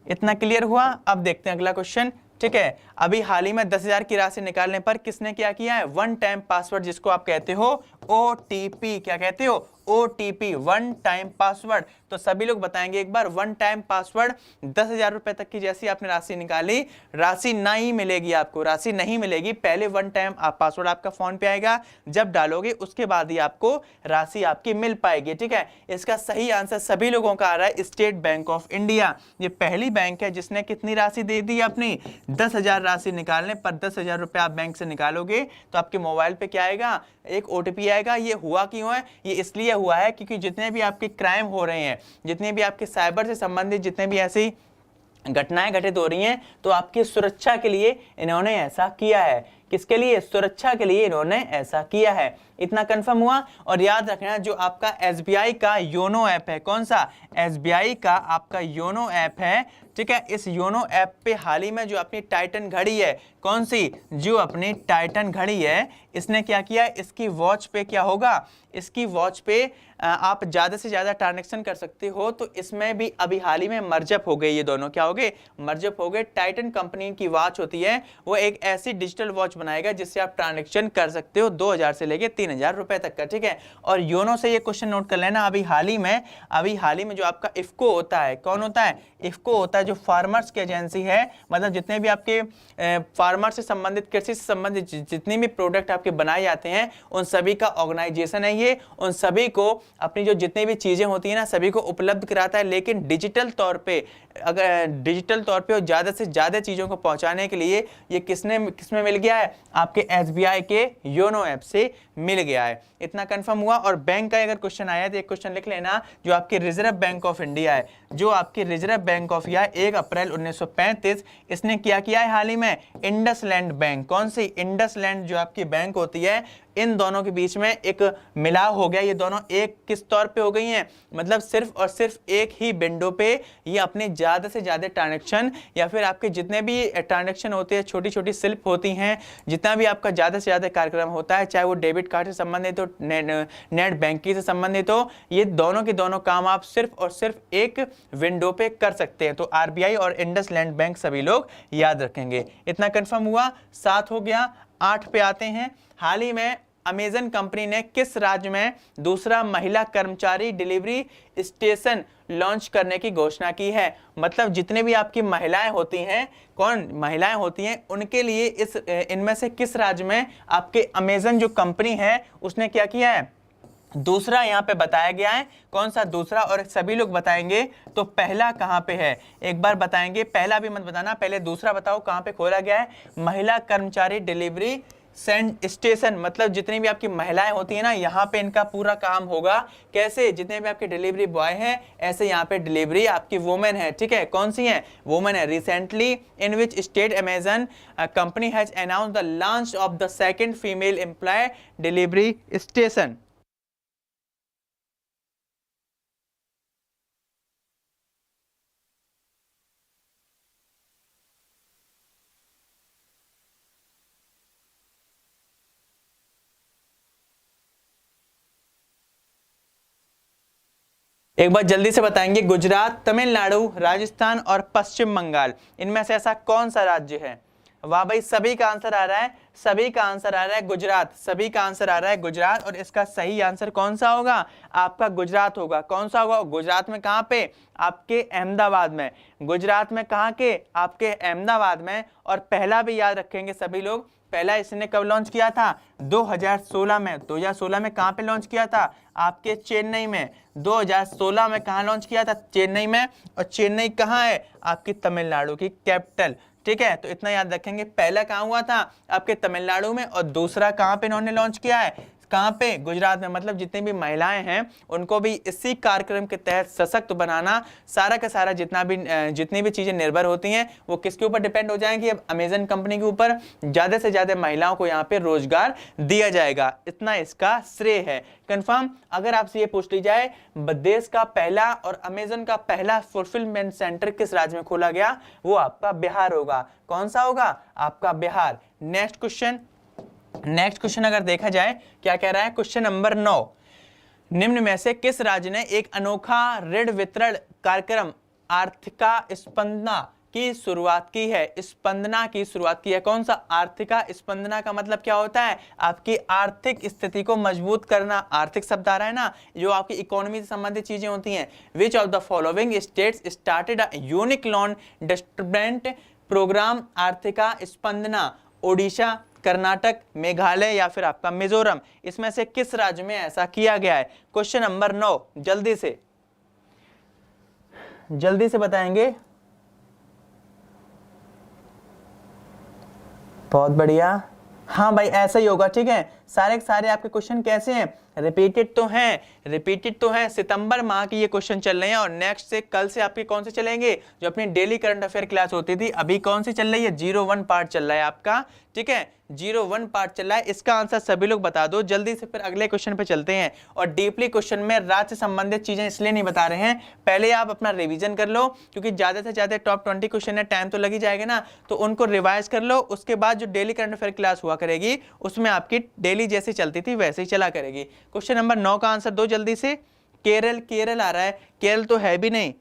इतना क्लियर हुआ? अब देखते हैं अगला क्वेश्चन। ठीक है, अभी हाल ही में 10,000 की राशि निकालने पर किसने क्या किया है? वन टाइम पासवर्ड, जिसको आप कहते हो ओटीपी। क्या कहते हो? OTP, one time password. तो सभी लोग बताएंगे एक बार, वन टाइम पासवर्ड 10,000 रुपए तक की जैसी आपने राशि निकाली, राशि नहीं मिलेगी आपको, राशि नहीं मिलेगी। पहले वन टाइम पासवर्ड आपका फोन पे आएगा, जब डालोगे उसके बाद ही आपको राशि आपकी मिल पाएगी। ठीक है, इसका सही आंसर सभी लोगों का आ रहा है स्टेट बैंक ऑफ इंडिया। ये पहली बैंक है जिसने कितनी राशि दे दी अपनी? 10,000 राशि निकालने पर 10,000 रुपए आप बैंक से निकालोगे तो आपके मोबाइल पे क्या आएगा? एक ओटीपी आएगा। ये हुआ क्यों है? ये इसलिए हुआ है क्योंकि जितने भी आपके क्राइम हो रहे हैं, जितने भी आपके साइबर से संबंधित जितने भी ऐसी घटनाएं घटित हो रही हैं, तो आपकी सुरक्षा के लिए इन्होंने ऐसा किया है। किसके लिए? सुरक्षा के लिए इन्होंने ऐसा किया है। इतना कंफर्म हुआ। और याद रखना, जो आपका एसबीआई का योनो ऐप है, कौन सा? एसबीआई का आपका योनो ऐप है। ठीक है, इस योनो ऐप पे हाल ही में जो अपनी टाइटन घड़ी है, कौन सी? जो अपनी टाइटन घड़ी है, इसने क्या किया? इसकी वॉच पे क्या होगा? इसकी वॉच पे आप ज्यादा से ज्यादा ट्रांजैक्शन कर सकते हो। तो इसमें भी अभी हाल ही में मर्जअप हो गए, ये दोनों क्या हो गए? मर्जअप हो गए। टाइटन कंपनी की वॉच होती है, वो एक ऐसी डिजिटल वॉच बनाएगा जिससे आप ट्रांजैक्शन कर सकते हो 2,000 से लेके 3,000 रुपए तक का। ठीक है, और योनो से ये क्वेश्चन नोट कर लेना, अभी हाल ही में जो आपका इफको होता है, कौन होता है? इफको होता है जो फार्मर्स की एजेंसी है। मतलब जितने भी आपके फार्मर से संबंधित, कृषि से संबंधित जितने भी प्रोडक्ट आपके बनाए जाते हैं, उन सभी का ऑर्गेनाइजेशन है ये। उन सभी को अपनी जो जितनी भी चीजें होती है ना, सभी को उपलब्ध कराता है, लेकिन डिजिटल तौर पे, अगर डिजिटल तौर पे ज्यादा से ज्यादा चीजों को पहुंचाने के लिए ये किसमें मिल गया है? आपके एसबीआई के योनो ऐप से मिल गया है। इतना कंफर्म हुआ। और बैंक का अगर क्वेश्चन आया तो एक क्वेश्चन लिख लेना, जो आपकी रिजर्व बैंक ऑफ इंडिया है, जो आपकी रिजर्व बैंक ऑफ इंडिया 1 अप्रैल 1935, इसने क्या किया है हाल ही में? IndusInd bank. कौन सी? इंडसलैंड जो आपकी बैंक होती है, इन दोनों के बीच में एक मिलाव हो गया। ये दोनों एक किस तौर पे हो गई हैं? मतलब सिर्फ और सिर्फ एक ही विंडो पे ये अपने ज्यादा से ज्यादा ट्रांजैक्शन, या फिर आपके जितने भी ट्रांजैक्शन होते हैं, छोटी छोटी स्लिप होती हैं, जितना भी आपका ज्यादा से ज्यादा कार्यक्रम होता है, चाहे वो डेबिट कार्ड से संबंधित हो, नेट बैंकिंग से संबंधित हो, ये दोनों के दोनों काम आप सिर्फ और सिर्फ एक विंडो पे कर सकते हैं। तो आरबीआई और इंडसलैंड बैंक सभी लोग याद रखेंगे। इतना कंफर्म हुआ। 7 हो गया। 8 पे आते हैं। हाल ही में अमेजन कंपनी ने किस राज्य में दूसरा महिला कर्मचारी डिलीवरी स्टेशन लॉन्च करने की घोषणा की है? मतलब जितने भी आपकी महिलाएं होती हैं, कौन महिलाएं होती हैं, उनके लिए इनमें से किस राज्य में आपके अमेजन जो कंपनी है उसने क्या किया है? दूसरा यहाँ पे बताया गया है। कौन सा दूसरा? और सभी लोग बताएंगे तो पहला कहाँ पे है? एक बार बताएंगे, पहला भी मत बताना, पहले दूसरा बताओ कहाँ पे खोला गया है? महिला कर्मचारी डिलीवरी स्टेशन। मतलब जितनी भी आपकी महिलाएं होती है ना, यहाँ पे इनका पूरा काम होगा। कैसे? जितने भी आपके डिलीवरी बॉय हैं, ऐसे यहाँ पे डिलीवरी आपकी वुमेन है। ठीक है, कौन सी है? वुमेन है। Recently in which state Amazon company has announced the launch of the second female employ delivery station. एक बार जल्दी से बताएंगे, गुजरात, तमिलनाडु, राजस्थान और पश्चिम बंगाल, इनमें से ऐसा कौन सा राज्य है? वाह भाई, सभी का आंसर आ रहा है, सभी का आंसर आ रहा है गुजरात, सभी का आंसर आ रहा है गुजरात। और इसका सही आंसर कौन सा होगा? आपका गुजरात होगा। कौन सा होगा? गुजरात में कहां पे? आपके अहमदाबाद में। गुजरात में कहां के? आपके अहमदाबाद में। और पहला भी याद रखेंगे सभी लोग, पहला इसने कब लॉन्च किया था? 2016 में। 2016 में कहां पे लॉन्च किया था? आपके चेन्नई में। 2016 में कहां लॉन्च किया था? चेन्नई में। और चेन्नई कहां है? आपकी तमिलनाडु की कैपिटल। ठीक है, तो इतना याद रखेंगे, पहला कहां हुआ था? आपके तमिलनाडु में, और दूसरा कहां पे इन्होंने लॉन्च किया है? कहां पे? गुजरात में। मतलब जितनी भी महिलाएं हैं उनको भी इसी कार्यक्रम के तहत सशक्त बनाना, सारा का सारा जितनी भी चीजें निर्भर होती हैं वो किसके ऊपर डिपेंड हो जाएंगी? अब अमेजन कंपनी के ऊपर। ज्यादा से ज्यादा महिलाओं को यहाँ पे रोजगार दिया जाएगा, इतना इसका श्रेय है। कंफर्म? अगर आपसे ये पूछ ली जाए देश का पहला और अमेजन का पहला फुलफिलमेंट सेंटर किस राज्य में खोला गया, वो आपका बिहार होगा। कौन सा होगा? आपका Bihar. Next question, next question अगर देखा जाए क्या कह रहा है, क्वेश्चन नंबर 9, निम्न में से किस राज्य ने एक अनोखा ऋण वितरण कार्यक्रम आर्थिका स्पंदना की शुरुआत की है? स्पंदना की शुरुआत की है, कौन सा? आर्थिका स्पंदना का मतलब क्या होता है? आपकी आर्थिक स्थिति को मजबूत करना। आर्थिक शब्द आ रहा है ना, जो आपकी इकोनॉमी से संबंधित चीजें होती हैं। Which of the following states started a unique loan distribute program Arthika Spandana? Odisha, Karnataka, Meghalaya या फिर आपका मिजोरम। इसमें से किस राज्य में ऐसा किया गया है? क्वेश्चन नंबर 9, जल्दी से बताएंगे। बहुत बढ़िया, हाँ भाई ऐसा ही होगा। ठीक है, सारे के सारे आपके क्वेश्चन कैसे हैं? रिपीटेड तो हैं। सितंबर माह की ये क्वेश्चन चल रहे हैं और नेक्स्ट से कल से आपके कौन से चलेंगे? जो अपनी डेली करंट अफेयर क्लास होती थी, अभी कौन सी चल रही है? 01 पार्ट चल रहा है आपका। ठीक है, 01 पार्ट चल रहा है। इसका आंसर सभी लोग बता दो जल्दी से, फिर अगले क्वेश्चन पे चलते हैं। और डीपली क्वेश्चन में राज्य से संबंधित चीजें इसलिए नहीं बता रहे हैं, पहले आप अपना रिवीजन कर लो, क्योंकि ज्यादा से ज्यादा टॉप 20 क्वेश्चन है, टाइम तो लग ही जाएगा ना, तो उनको रिवाइज कर लो। उसके बाद जो डेली करंट अफेयर क्लास हुआ करेगी उसमें आपकी डेली जैसी चलती थी वैसे ही चला करेगी। क्वेश्चन नंबर 9 का आंसर दो जल्दी से। केरल आ रहा है, केरल तो है भी नहीं,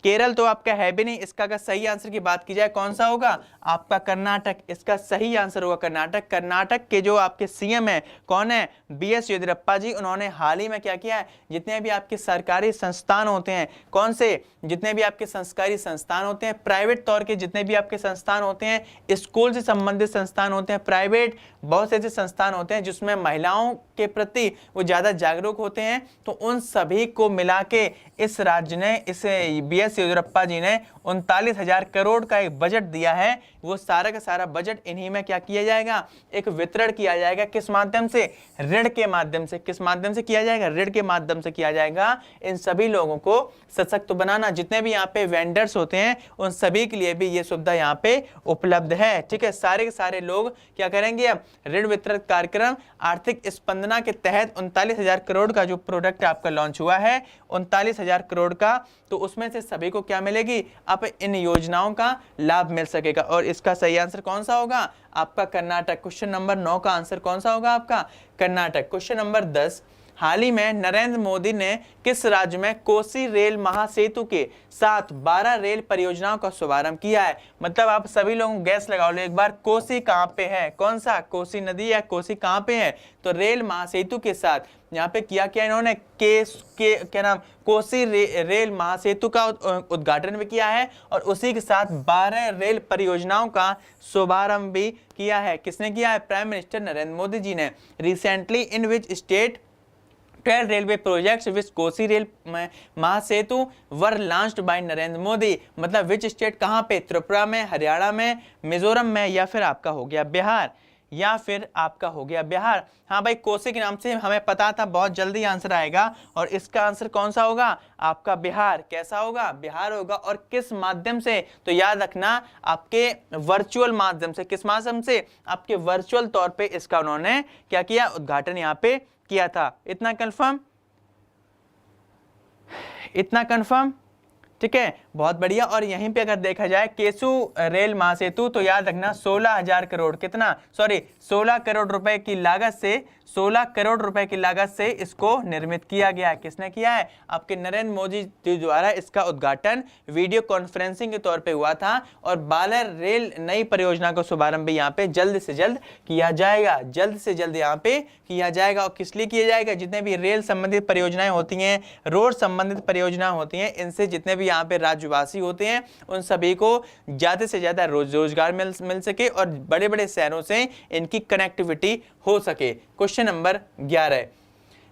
केरल तो आपका है भी नहीं। इसका अगर सही आंसर की बात की जाए कौन सा होगा? आपका कर्नाटक। इसका सही आंसर होगा कर्नाटक। कर्नाटक के जो आपके सीएम है कौन है? बीएस येदियुरप्पा जी। उन्होंने हाल ही में क्या किया है, जितने भी आपके सरकारी संस्थान होते हैं, कौन से? जितने भी आपके संस्कारी संस्थान होते हैं, प्राइवेट तौर के जितने भी आपके संस्थान होते हैं, स्कूल से संबंधित संस्थान होते हैं, प्राइवेट बहुत से ऐसे संस्थान होते हैं जिसमें महिलाओं के प्रति वो ज्यादा जागरूक होते हैं, तो उन सभी को मिला के इस राज्य ने, इस बीएस येदियुरप्पा जी ने 39,000 करोड़ का एक बजट दिया है। वो सारा का सारा बजट इन्हीं में क्या किया जाएगा? एक वितरण किया जाएगा। किस माध्यम से? ऋण के माध्यम से। किस माध्यम से किया जाएगा? ऋण के माध्यम से किया जाएगा। इन सभी लोगों को सशक्त बनाना, जितने भी यहाँ पे वेंडर्स होते हैं उन सभी के लिए भी ये सुविधा यहाँ पे उपलब्ध है। ठीक है, सारे के सारे लोग क्या करेंगे? अब ऋण वितरण कार्यक्रम आर्थिक स्पंदना के तहत 39,000 करोड़ का जो प्रोडक्ट आपका लॉन्च हुआ है, 39,000 करोड़ का, तो उसमें से सभी को क्या मिलेगी? अब इन योजनाओं का लाभ मिल सकेगा। और इसका सही आंसर कौन सा होगा? आपका कर्नाटक। क्वेश्चन नंबर 9 का आंसर कौन सा होगा? आपका कर्नाटक। क्वेश्चन नंबर 10, हाल ही में नरेंद्र मोदी ने किस राज्य में कोसी रेल महासेतु के साथ 12 रेल परियोजनाओं का शुभारंभ किया है? मतलब आप सभी लोग गैस लगा लो एक बार, कोसी कहां पे है? कौन सा? कोसी नदी या कोसी कहां पे है? तो रेल महासेतु के साथ यहाँ पे किया क्या इन्होंने? क्या नाम? कोसी रेल महासेतु का उद्घाटन भी किया है और उसी के साथ 12 रेल परियोजनाओं का शुभारंभ भी किया है। किसने किया है? प्राइम मिनिस्टर नरेंद्र मोदी जी ने। Recently in which state 12 railway projects which Kosi rail Mahasetu were launched by Narendra Modi. मतलब विच स्टेट कहां पे? त्रिपुरा में, हरियाणा में, मिजोरम में, या फिर आपका हो गया बिहार, या फिर आपका हो गया बिहार। हाँ भाई, कोसी के नाम से हमें पता था, बहुत जल्दी आंसर आएगा। और इसका आंसर कौन सा होगा? आपका बिहार। कैसा होगा? बिहार होगा। और किस माध्यम से? तो याद रखना, आपके वर्चुअल माध्यम से। किस माध्यम से? आपके वर्चुअल तौर पे इसका उन्होंने क्या किया? उद्घाटन यहाँ पे किया था। इतना कंफर्म? ठीक है, बहुत बढ़िया। और यहीं पे अगर देखा जाए केसु रेल महासेतु, तो याद रखना 16,000 करोड़, कितना? 16 करोड़ रुपए की लागत से, 16 करोड़ रुपए की लागत से इसको निर्मित किया गया। किसने किया है? आपके नरेंद्र मोदी जी द्वारा इसका उद्घाटन वीडियो कॉन्फ्रेंसिंग के तौर पे हुआ था। और 12 रेल नई परियोजना का शुभारंभ भी यहाँ पे जल्द से जल्द किया जाएगा। जल्द से जल्द यहाँ पे किया जाएगा। और किस लिए किया जाएगा? जितने भी रेल संबंधित परियोजनाएं होती हैं, रोड संबंधित परियोजना होती हैं, इनसे जितने भी यहाँ पे राज्यवासी होते हैं उन सभी को ज्यादा से ज्यादा रोजगार मिल सके और बड़े बड़े शहरों से इनकी कनेक्टिविटी हो सके। क्वेश्चन नंबर 11,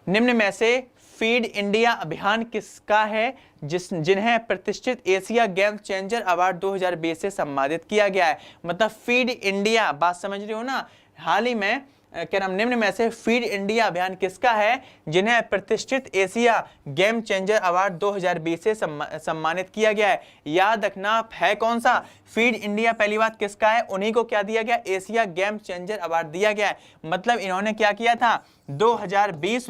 निम्न में से फीड इंडिया अभियान किसका है जिन्हें प्रतिष्ठित एशिया गेम चेंजर अवार्ड 2020 से सम्मानित किया गया है? मतलब फीड इंडिया, बात समझ रहे हो ना? हाल ही में क्या नाम निम्न में से फीड इंडिया अभियान किसका है जिन्हें प्रतिष्ठित एशिया गेम चेंजर अवार्ड 2020 से सम्मानित किया गया है? याद रखना है कौन सा फीड इंडिया, पहली बात किसका है, उन्हीं को क्या दिया गया, एशिया गेम चेंजर अवार्ड दिया गया है। मतलब इन्होंने क्या किया था 2020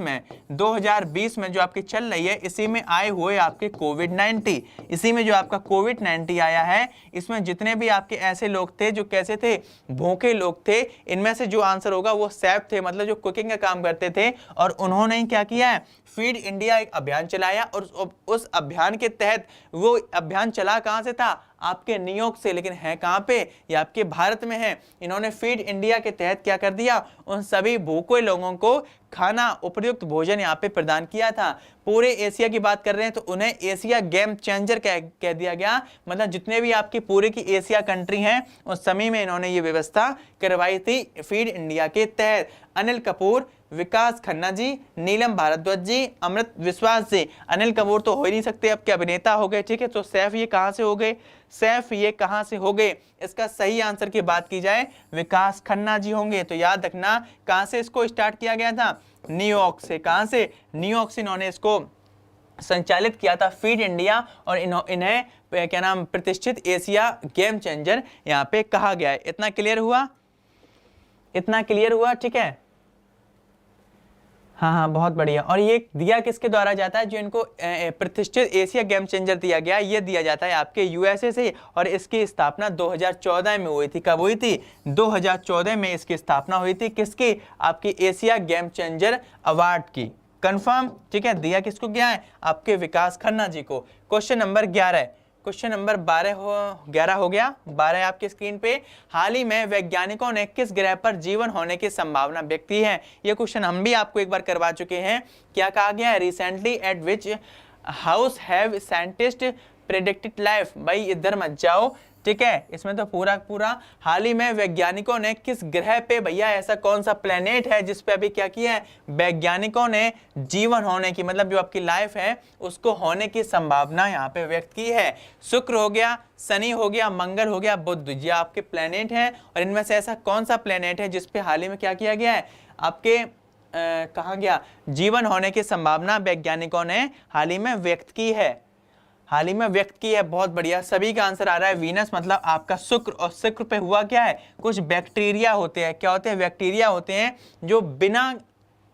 में जो आपकी चल रही है, इसी में आए हुए आपके कोविड-19, इसी में जो आपका कोविड-19 आया है, इसमें जितने भी आपके ऐसे लोग थे जो कैसे थे, भूखे लोग थे, इनमें से जो आंसर होगा वो शेफ थे, मतलब जो कुकिंग का काम करते थे। और उन्होंने क्या किया है, फीड इंडिया एक अभियान चलाया और उस अभियान के तहत, वो अभियान चला कहां से था, आपके न्यूयॉर्क से, लेकिन है कहां पे, ये आपके भारत में है। इन्होंने फीड इंडिया के तहत क्या कर दिया, उन सभी भूखे लोगों को खाना, उपयुक्त भोजन यहाँ पे प्रदान किया था। पूरे एशिया की बात कर रहे हैं तो उन्हें एशिया गेम चेंजर कह दिया गया। मतलब जितने भी आपकी पूरे की एशिया कंट्री हैं उस समय में इन्होंने ये व्यवस्था करवाई थी फीड इंडिया के तहत। अनिल कपूर, विकास खन्ना जी, नीलम भारद्वाज जी, अमृत विश्वास जी। अनिल कपूर तो हो ही नहीं सकते, अब के अभिनेता हो गए, ठीक है। तो सैफ ये कहां से हो गए, सैफ ये कहां से हो गए, इसका सही आंसर की बात की जाए विकास खन्ना जी होंगे। तो याद रखना कहां से इसको स्टार्ट किया गया था, न्यूयॉर्क से। कहां से, न्यूयॉर्क से इन्होंने इसको संचालित किया था फीड इंडिया, और इन्हें क्या नाम प्रतिष्ठित एशिया गेम चेंजर यहाँ पे कहा गया है। इतना क्लियर हुआ, इतना क्लियर हुआ, ठीक है। हाँ, बहुत बढ़िया। और ये दिया किसके द्वारा जाता है, जो इनको प्रतिष्ठित एशिया गेम चेंजर दिया गया, ये दिया जाता है आपके यूएसए से। और इसकी स्थापना 2014 में हुई थी। कब हुई थी, 2014 में इसकी स्थापना हुई थी। किसकी, आपकी एशिया गेम चेंजर अवार्ड की। कंफर्म, ठीक है। दिया किसको गया है, आपके विकास खन्ना जी को। क्वेश्चन नंबर 11, क्वेश्चन नंबर 11 हो गया। 12 आपकी स्क्रीन पे, हाल ही में वैज्ञानिकों ने किस ग्रह पर जीवन होने की संभावना व्यक्त की है? ये क्वेश्चन हम भी आपको एक बार करवा चुके हैं। क्या कहा गया है, recently eight which house have scientist predicted life. भाई इधर मत जाओ, ठीक है। इसमें तो पूरा हाल ही में वैज्ञानिकों ने किस ग्रह पे, भैया ऐसा कौन सा प्लेनेट है जिस पे अभी क्या किया है, वैज्ञानिकों ने जीवन होने की, मतलब जो आपकी लाइफ है उसको होने की संभावना यहाँ पे व्यक्त की है? शुक्र हो गया, शनि हो गया, मंगल हो गया, बुध, ये आपके प्लेनेट हैं। और इनमें से ऐसा कौन सा प्लेनेट है जिसपे हाल ही में क्या किया गया है, आपके कहा गया, जीवन होने की संभावना वैज्ञानिकों ने हाल ही में व्यक्त की है, हाल ही में व्यक्त की है। बहुत बढ़िया, सभी का आंसर आ रहा है वीनस, मतलब आपका शुक्र। और शुक्र पे हुआ क्या है, कुछ बैक्टीरिया होते हैं, क्या होते हैं, बैक्टीरिया होते हैं जो बिना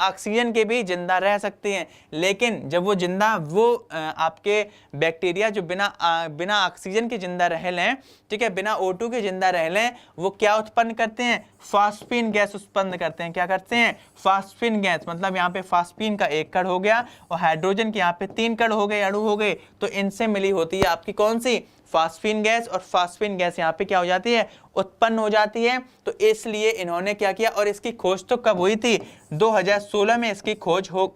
ऑक्सीजन के भी जिंदा रह सकते हैं। लेकिन जब वो जिंदा, वो आपके बैक्टीरिया जो बिना ऑक्सीजन के जिंदा रह लें, ठीक है, बिना O2 के जिंदा रह लें, वो क्या उत्पन्न करते हैं, फास्फीन गैस उत्पन्न करते हैं। क्या करते हैं, फास्फीन गैस। मतलब यहाँ पे फास्फीन का एक कण हो गया और हाइड्रोजन के यहाँ पे 3 कण हो गए, अणु हो गए। तो इनसे मिली होती है आपकी कौन सी, फास्फीन गैस। और फास्फीन गैस यहाँ पे क्या हो जाती है, उत्पन्न हो जाती है। तो इसलिए इन्होंने क्या किया, और इसकी खोज तो कब हुई थी, 2016 में इसकी खोज हो,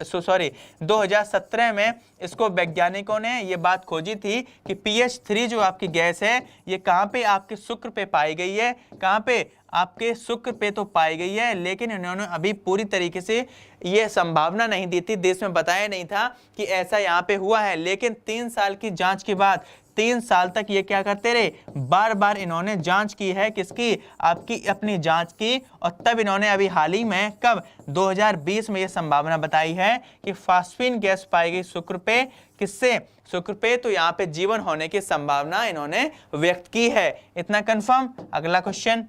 2017 में इसको वैज्ञानिकों ने ये बात खोजी थी कि PH3 जो आपकी गैस है, ये कहाँ पे, आपके शुक्र पे पाई गई है। कहाँ पे, आपके शुक्र पे तो पाई गई है, लेकिन इन्होंने अभी पूरी तरीके से ये संभावना नहीं दी थी, देश में बताया नहीं था कि ऐसा यहाँ पे हुआ है। लेकिन 3 साल की जांच के बाद, 3 साल तक ये क्या करते रहे, बार बार इन्होंने जांच की है। किसकी, आपकी अपनी जांच की। और तब इन्होंने अभी हाल ही में, कब, 2020 में ये संभावना बताई है कि फास्फीन गैस पाई गई शुक्र पे। किससे, शुक्र पे। तो यहाँ पे जीवन होने की संभावना इन्होंने व्यक्त की है। इतना कंफर्म। अगला क्वेश्चन।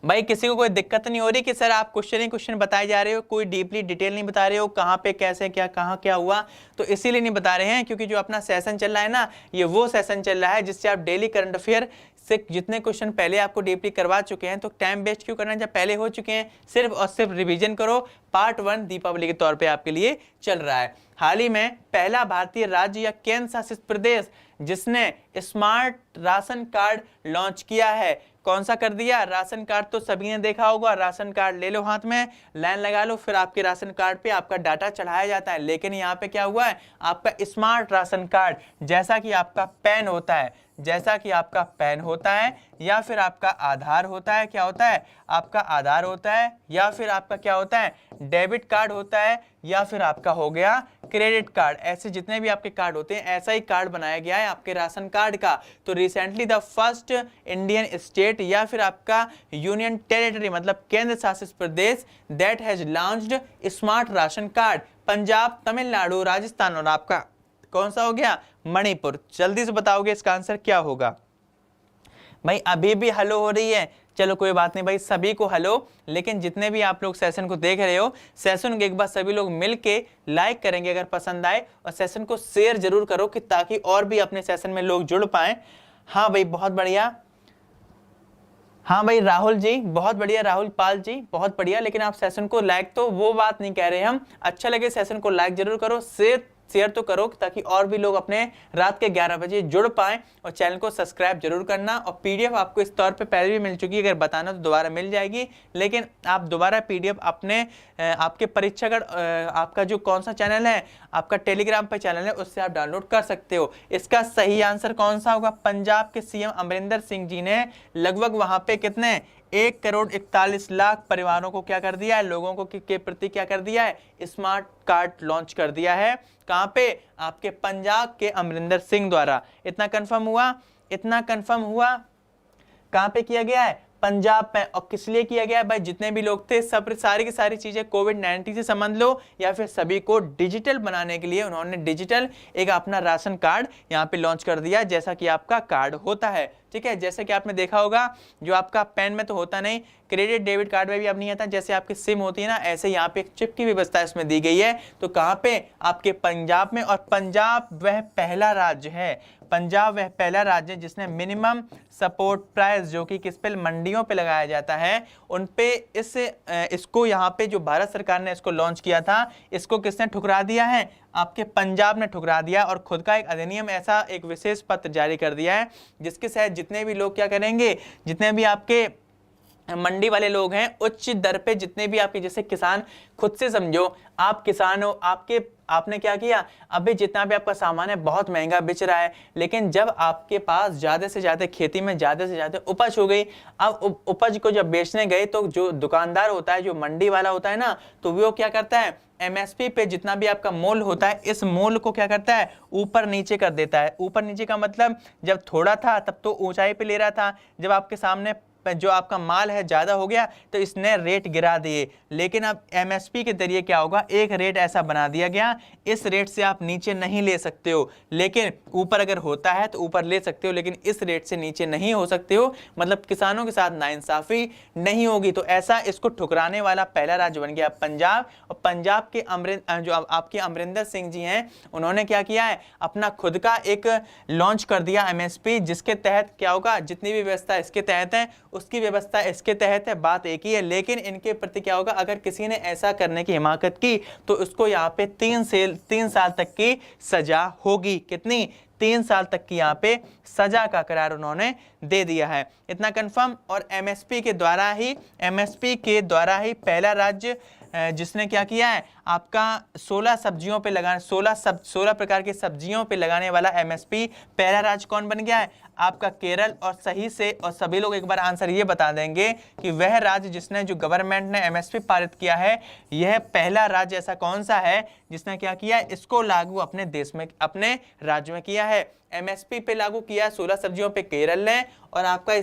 भाई किसी को कोई दिक्कत नहीं हो रही कि सर आप क्वेश्चन बताए जा रहे हो, कोई डीपली डिटेल नहीं बता रहे हो, कहाँ पे कैसे क्या, कहाँ क्या हुआ? तो इसीलिए नहीं बता रहे हैं क्योंकि जो अपना सेशन चल रहा है ना, ये वो सेशन चल रहा है जिससे आप डेली करंट अफेयर से जितने क्वेश्चन पहले आपको डीपली करवा चुके हैं, तो टाइम वेस्ट क्यों करना जब पहले हो चुके हैं। सिर्फ और सिर्फ रिवीजन करो। पार्ट 1 दीपावली के तौर पे आपके लिए चल रहा है। हाल ही में पहला भारतीय राज्य या केंद्र शासित प्रदेश जिसने स्मार्ट राशन कार्ड लॉन्च किया है, कौन सा कर दिया? राशन कार्ड तो सभी ने देखा होगा, राशन कार्ड ले लो हाथ में, लाइन लगा लो, फिर आपके राशन कार्ड पे आपका डाटा चढ़ाया जाता है। लेकिन यहाँ पे क्या हुआ है, आपका स्मार्ट राशन कार्ड, जैसा कि आपका पैन होता है, जैसा कि आपका पैन होता है, या फिर आपका आधार होता है, क्या होता है, आपका आधार होता है, या फिर आपका क्या होता है, डेबिट कार्ड होता है, या फिर आपका हो गया क्रेडिट कार्ड, ऐसे जितने भी आपके कार्ड होते हैं ऐसा ही कार्ड बनाया गया है आपके राशन कार्ड का। तो recently the first Indian state या फिर आपका यूनियन टेरिटरी मतलब केंद्र शासित प्रदेश that has launched smart ration card, Punjab, Tamil Nadu, Rajasthan और आपका कौन सा हो गया, मणिपुर। जल्दी से बताओगे इसका आंसर क्या होगा। भाई अभी भी हेलो हो रही है, चलो कोई बात नहीं भाई, सभी को हेलो। लेकिन जितने भी आप लोग सेशन को देख रहे हो, सेशन को एक बार सभी लोग मिलके लाइक करेंगे अगर पसंद आए, और सेशन को शेयर जरूर करो कि ताकि और भी अपने सेशन में लोग जुड़ पाए। हाँ भाई बहुत बढ़िया, हाँ भाई राहुल जी बहुत बढ़िया, राहुल पाल जी बहुत बढ़िया। लेकिन आप सेशन को लाइक, तो वो बात नहीं कह रहे हम, अच्छा लगे सेशन को लाइक जरूर करो, शेयर तो करो ताकि और भी लोग अपने रात के 11 बजे जुड़ पाएं, और चैनल को सब्सक्राइब जरूर करना। और पीडीएफ आपको इस तौर पे पहले भी मिल चुकी है, अगर बताना तो दोबारा मिल जाएगी, लेकिन आप दोबारा पीडीएफ अपने आपके परीक्षागढ़ आपका जो कौन सा चैनल है आपका टेलीग्राम पे चैनल है उससे आप डाउनलोड कर सकते हो। इसका सही आंसर कौन सा होगा, पंजाब के सीएम अमरिंदर सिंह जी ने लगभग वहां पे कितने 1,41,00,000 परिवारों को क्या कर दिया है, लोगों को के प्रति क्या कर दिया है, स्मार्ट कार्ड लॉन्च कर दिया है। कहां पे, आपके पंजाब के अमरिंदर सिंह द्वारा। इतना कंफर्म हुआ, इतना कंफर्म हुआ। कहां पे किया गया है, पंजाब में। और किस लिए किया गया है भाई, जितने भी लोग थे सब सारी की सारी चीजें कोविड-19 से समझ लो, या फिर सभी को डिजिटल बनाने के लिए उन्होंने डिजिटल एक अपना राशन कार्ड यहाँ पे लॉन्च कर दिया, जैसा कि आपका कार्ड होता है। ठीक है, जैसे कि आपने देखा होगा जो आपका पेन में तो होता नहीं, क्रेडिट डेबिट कार्ड में भी अब नहीं आता, जैसे आपकी सिम होती है ना, ऐसे यहाँ पे एक चिप की व्यवस्था इसमें दी गई है। तो कहाँ पे, आपके पंजाब में। और पंजाब वह पहला राज्य है, पंजाब वह पहला राज्य जिसने मिनिमम सपोर्ट प्राइस, जो कि किस पे, मंडियों पे लगाया जाता है, उन पे इसको यहाँ पे जो भारत सरकार ने इसको लॉन्च किया था, इसको किसने ठुकरा दिया है, आपके पंजाब ने ठुकरा दिया। और खुद का एक अधिनियम, ऐसा एक विशेष पत्र जारी कर दिया है जिसके तहत जितने भी लोग क्या करेंगे, जितने भी आपके मंडी वाले लोग हैं, उच्च दर पे जितने भी आपके, जैसे किसान, खुद से समझो आप किसान हो, आपने क्या किया, अभी जितना भी आपका सामान है बहुत महंगा बिच रहा है, लेकिन जब आपके पास ज्यादा से ज्यादा खेती में ज्यादा से ज्यादा उपज हो गई, अब उपज को जब बेचने गए तो जो दुकानदार होता है, जो मंडी वाला होता है ना, तो वो क्या करता है, एमएसपी पे जितना भी आपका मोल होता है, इस मोल को क्या करता है, ऊपर नीचे कर देता है। ऊपर नीचे का मतलब, जब थोड़ा था तब तो ऊंचाई पे ले रहा था, जब आपके सामने जो आपका माल है ज्यादा हो गया तो इसने रेट गिरा दिए। लेकिन अब एमएसपी के जरिए क्या होगा, एक रेट ऐसा बना दिया गया, इस रेट से आप नीचे नहीं ले सकते हो, लेकिन ऊपर अगर होता है तो ऊपर ले सकते हो, लेकिन इस रेट से नीचे नहीं हो सकते हो। मतलब किसानों के साथ नाइंसाफी नहीं होगी। तो ऐसा इसको ठुकराने वाला पहला राज्य बन गया पंजाब। और पंजाब के जो आपके अमरिंदर सिंह जी हैं, उन्होंने क्या किया है, अपना खुद का एक लॉन्च कर दिया एमएसपी, जिसके तहत क्या होगा, जितनी भी व्यवस्था इसके तहत है उसकी व्यवस्था इसके तहत है, बात एक ही है। लेकिन इनके प्रति क्या होगा, अगर किसी ने ऐसा करने की हिमाकत की तो उसको यहाँ पे 3 साल तक की सजा होगी। कितनी, 3 साल तक की यहाँ पे सजा का करार उन्होंने दे दिया है। इतना कंफर्म। और एमएसपी के द्वारा ही पहला राज्य जिसने क्या किया है, आपका 16 सब्जियों पे लगाने 16 प्रकार की सब्जियों पे लगाने वाला एमएसपी पहला राज्य कौन बन गया है, आपका केरल। और सही से, और सभी लोग एक बार आंसर ये बता देंगे कि वह राज्य जिसने, जो गवर्नमेंट ने एमएसपी पारित किया है, यह पहला राज्य ऐसा कौन सा है जिसने क्या किया, इसको लागू अपने देश में, अपने राज्य में किया है। एमएसपी पे लागू किया 16 सब्जियों पे केरल ने, और आपका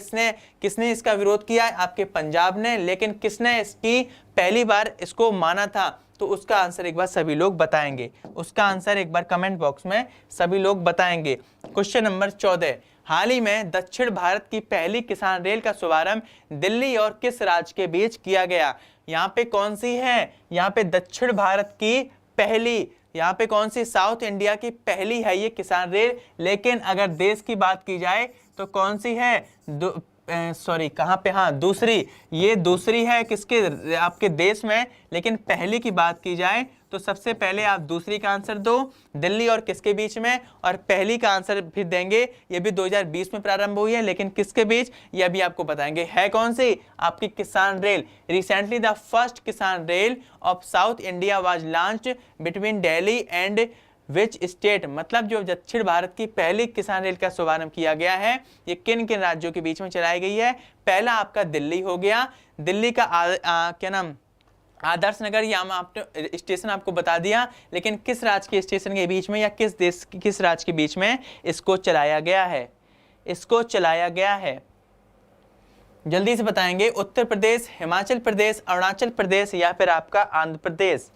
किसने इसका विरोध किया है, आपके पंजाब ने। लेकिन किसने इसकी पहली बार इसको माना था, तो उसका आंसर एक बार सभी लोग बताएंगे, उसका आंसर एक बार कमेंट बॉक्स में सभी लोग बताएंगे। क्वेश्चन नंबर 14, हाल ही में दक्षिण भारत की पहली किसान रेल का शुभारंभ दिल्ली और किस राज्य के बीच किया गया। यहाँ पे कौन सी है, यहाँ पे दक्षिण भारत की पहली, यहाँ पे कौन सी, साउथ इंडिया की पहली है ये किसान रेल। लेकिन अगर देश की बात की जाए तो कौन सी है, कहाँ पे, हाँ दूसरी, ये दूसरी है किसके, आपके देश में। लेकिन पहली की बात की जाए तो सबसे पहले आप दूसरी का आंसर दो, दिल्ली और किसके बीच में। और पहली का आंसर भी देंगे, ये भी 2020 में प्रारंभ हुई है, लेकिन किसके बीच, ये भी आपको बताएंगे। है कौन सी, आपकी किसान रेल। रिसेंटली द फर्स्ट किसान rail of south India was launched between Delhi and which state, मतलब जो दक्षिण भारत की पहली किसान रेल का शुभारंभ किया गया है, ये किन किन राज्यों के बीच में चलाई गई है। पहला आपका दिल्ली हो गया, दिल्ली का क्या नाम, आदर्श नगर या आपने स्टेशन आपको बता दिया, लेकिन किस राज्य के स्टेशन के बीच में या किस देश किस राज्य के बीच में इसको चलाया गया है, इसको चलाया गया है, जल्दी से बताएंगे। उत्तर प्रदेश, हिमाचल प्रदेश, अरुणाचल प्रदेश या फिर आपका आंध्र प्रदेश।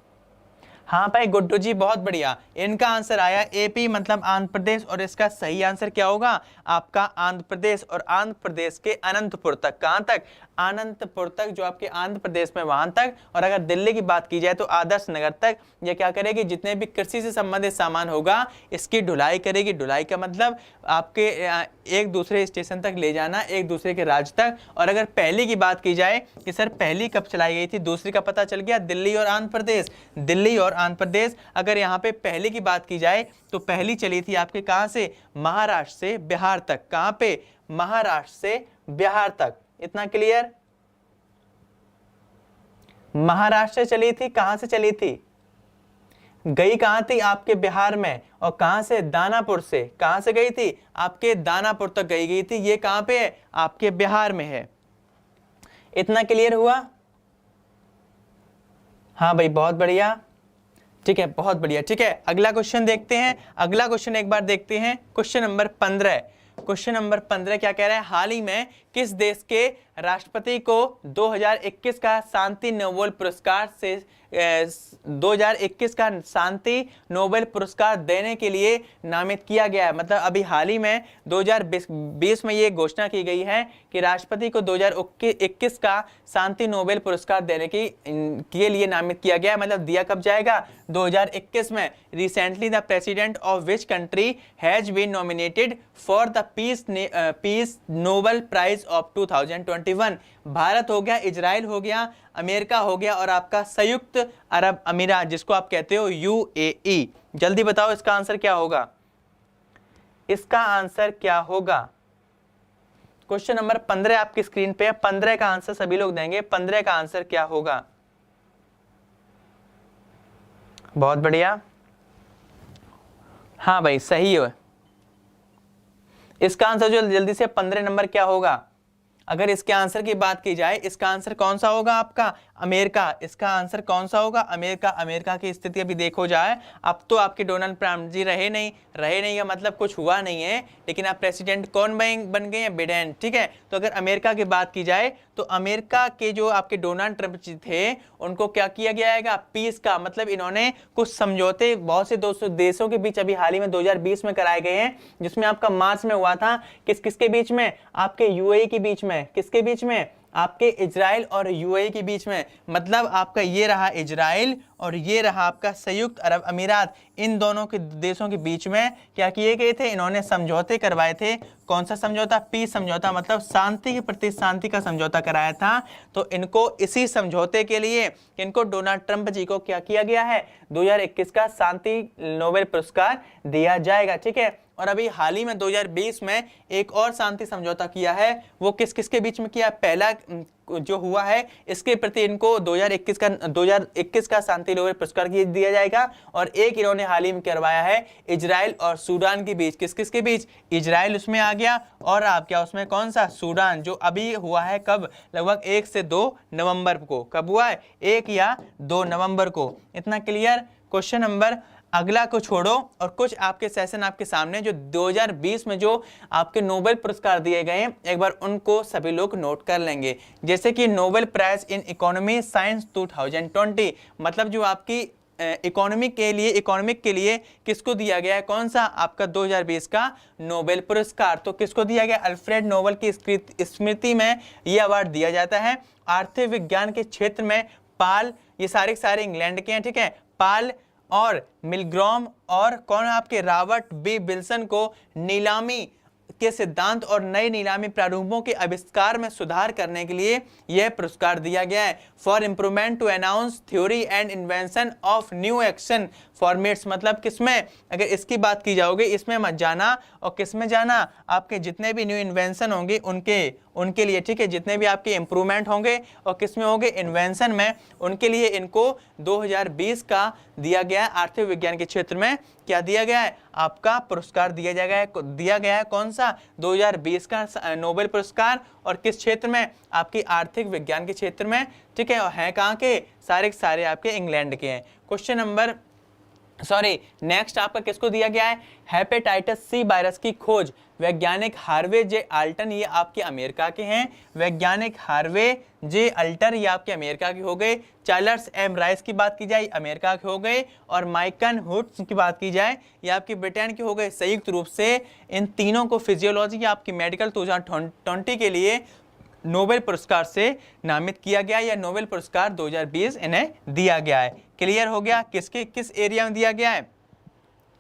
हाँ भाई गुड्डू जी बहुत बढ़िया, इनका आंसर आया एपी मतलब आंध्र प्रदेश, और इसका सही आंसर क्या होगा आपका आंध्र प्रदेश। और आंध्र प्रदेश के अनंतपुर तक, कहाँ तक, अनंतपुर तक, जो आपके आंध्र प्रदेश में वहां तक। और अगर दिल्ली की बात की जाए तो आदर्श नगर तक। ये क्या करेगी, जितने भी कृषि से संबंधित सामान होगा इसकी ढुलाई करेगी। ढुलाई का मतलब आपके एक दूसरे स्टेशन तक ले जाना, एक दूसरे के राज्य तक। और अगर पहली की बात की जाए कि सर पहली कब चलाई गई थी, दूसरी का पता चल गया, दिल्ली और आंध्र प्रदेश, दिल्ली और आंध्र प्रदेश। अगर यहाँ पे पहली की बात की जाए तो पहली चली थी आपके कहाँ से, महाराष्ट्र से बिहार तक। कहाँ पे, महाराष्ट्र से बिहार तक। इतना क्लियर, महाराष्ट्र से चली थी, कहां से चली थी, गई कहां थी, आपके बिहार में। और कहां से, दानापुर से। कहां से गई थी, आपके दानापुर तक गई थी। ये कहां पे है, आपके बिहार में है। इतना क्लियर हुआ। हाँ भाई बहुत बढ़िया, ठीक है, बहुत बढ़िया। ठीक है, अगला क्वेश्चन देखते हैं। अगला क्वेश्चन एक बार देखते हैं, क्वेश्चन नंबर 15। क्वेश्चन नंबर 15 क्या कह रहा है, हाल ही में किस देश के राष्ट्रपति को 2021 का शांति नोबेल पुरस्कार से 2021 का शांति नोबेल पुरस्कार देने के लिए नामित किया गया है। मतलब अभी हाल ही में 2020 में ये घोषणा की गई है कि राष्ट्रपति को 2021 का शांति नोबेल पुरस्कार देने के लिए नामित किया गया है। मतलब दिया कब जाएगा, 2021 में। Recently the president of which country has been nominated for the peace Nobel prize of 2021। Bharat हो गया, इजराइल हो गया, अमेरिका हो गया और आपका संयुक्त अरब अमीरात, जिसको आप कहते हो यूएई। जल्दी बताओ इसका आंसर क्या होगा, इसका आंसर क्या होगा। क्वेश्चन नंबर 15 आपकी स्क्रीन पे है, 15 का आंसर सभी लोग देंगे। 15 का आंसर क्या होगा, बहुत बढ़िया। हाँ भाई सही है, इसका आंसर जो जल्दी से 15 नंबर क्या होगा। अगर इसके आंसर की बात की जाए, इसका आंसर कौन सा होगा आपका, अमेरिका। इसका आंसर कौन सा होगा, अमेरिका। अमेरिका की स्थिति अभी देखो जाए, अब तो आपके डोनाल्ड ट्रंप जी रहे नहीं का मतलब कुछ हुआ नहीं है, लेकिन आप प्रेसिडेंट कौन बन गए हैं, बिडेन। ठीक है, तो अगर अमेरिका की बात की जाए तो अमेरिका के जो आपके डोनाल्ड ट्रंप जी थे उनको क्या किया गया है, पीस का मतलब इन्होंने कुछ समझौते बहुत से 200 देशों के बीच अभी हाल ही में 2020 में कराए गए हैं, जिसमें आपका मार्च में हुआ था। किसके बीच में, आपके यूएई के बीच में। किसके बीच में, आपके इजराइल और यूएई के बीच में। मतलब आपका ये रहा इजराइल और ये रहा आपका संयुक्त अरब अमीरात। इन दोनों के देशों के बीच में क्या किए गए थे, इन्होंने समझौते करवाए थे। कौन सा समझौता, पीस समझौता, मतलब शांति के प्रति शांति का समझौता कराया था। तो इनको इसी समझौते के लिए इनको डोनाल्ड ट्रंप जी को क्या किया गया है, 2021 का शांति नोबेल पुरस्कार दिया जाएगा। ठीक है, और अभी हाल ही में 2020 में एक और शांति समझौता किया है। वो किस के बीच में किया, पहला जो हुआ है इसके प्रति इनको 2021 का शांति नोबेल पुरस्कार दिया जाएगा। और एक इन्होंने हाल ही में करवाया है इजराइल और सूडान के बीच। किसके बीच, इजराइल उसमें आ गया और आप क्या उसमें कौन सा, सूडान, जो अभी हुआ है कब, लगभग 1 से 2 नवंबर को। कब हुआ है, 1 या 2 नवंबर को। इतना क्लियर। क्वेश्चन नंबर अगला को छोड़ो और कुछ आपके सेशन आपके सामने जो 2020 में जो आपके नोबेल पुरस्कार दिए गए हैं, एक बार उनको सभी लोग नोट कर लेंगे। जैसे कि Nobel prize in economy science 2020, मतलब जो आपकी इकोनॉमिक के लिए किसको दिया गया है, कौन सा, आपका 2020 का नोबेल पुरस्कार। तो किसको दिया गया, अल्फ्रेड नोबेल की स्मृति में यह अवार्ड दिया जाता है। आर्थिक विज्ञान के क्षेत्र में पाल, ये सारे इंग्लैंड के हैं। ठीक है, पाल और मिलग्रॉम और कौन आपके रॉबर्ट बी विल्सन को नीलामी के सिद्धांत और नए नीलामी प्रारूपों के आविष्कार में सुधार करने के लिए यह पुरस्कार दिया गया है। For improvement to announce theory and invention of new action formats, मतलब किसमें, अगर इसकी बात की जाओगे इसमें मत जाना, और किसमें जाना, आपके जितने भी न्यू इन्वेंशन होंगे उनके लिए, ठीक है, जितने भी आपके इंप्रूवमेंट होंगे और किसमें होंगे, इन्वेंशन में, उनके लिए इनको 2020 का दिया गया है आर्थिक विज्ञान के क्षेत्र में, क्या दिया गया है, आपका पुरस्कार दिया गया है कौन सा, 2020 का नोबेल पुरस्कार, और किस क्षेत्र में, आपकी आर्थिक विज्ञान के क्षेत्र में, ठीक है, और हैं कहाँ के, सारे आपके इंग्लैंड के हैं। क्वेश्चन नंबर नेक्स्ट आपका किसको दिया गया है, हेपेटाइटिस सी वायरस की खोज वैज्ञानिक हार्वे जे अल्टन, ये आपके अमेरिका के हैं, वैज्ञानिक हार्वे जे अल्टर ये आपके अमेरिका के हो गए, चार्ल्स एम राइस की बात की जाए अमेरिका के हो गए, और माइकल हुड्स की बात की जाए ये आपके ब्रिटेन के हो गए। संयुक्त रूप से इन तीनों को फिजियोलॉजी या आपकी मेडिकल 2020 के लिए नोबेल पुरस्कार से नामित किया गया, या नोबेल पुरस्कार 2020 इन्हें दिया गया है। क्लियर हो गया, किस एरिया में दिया गया है,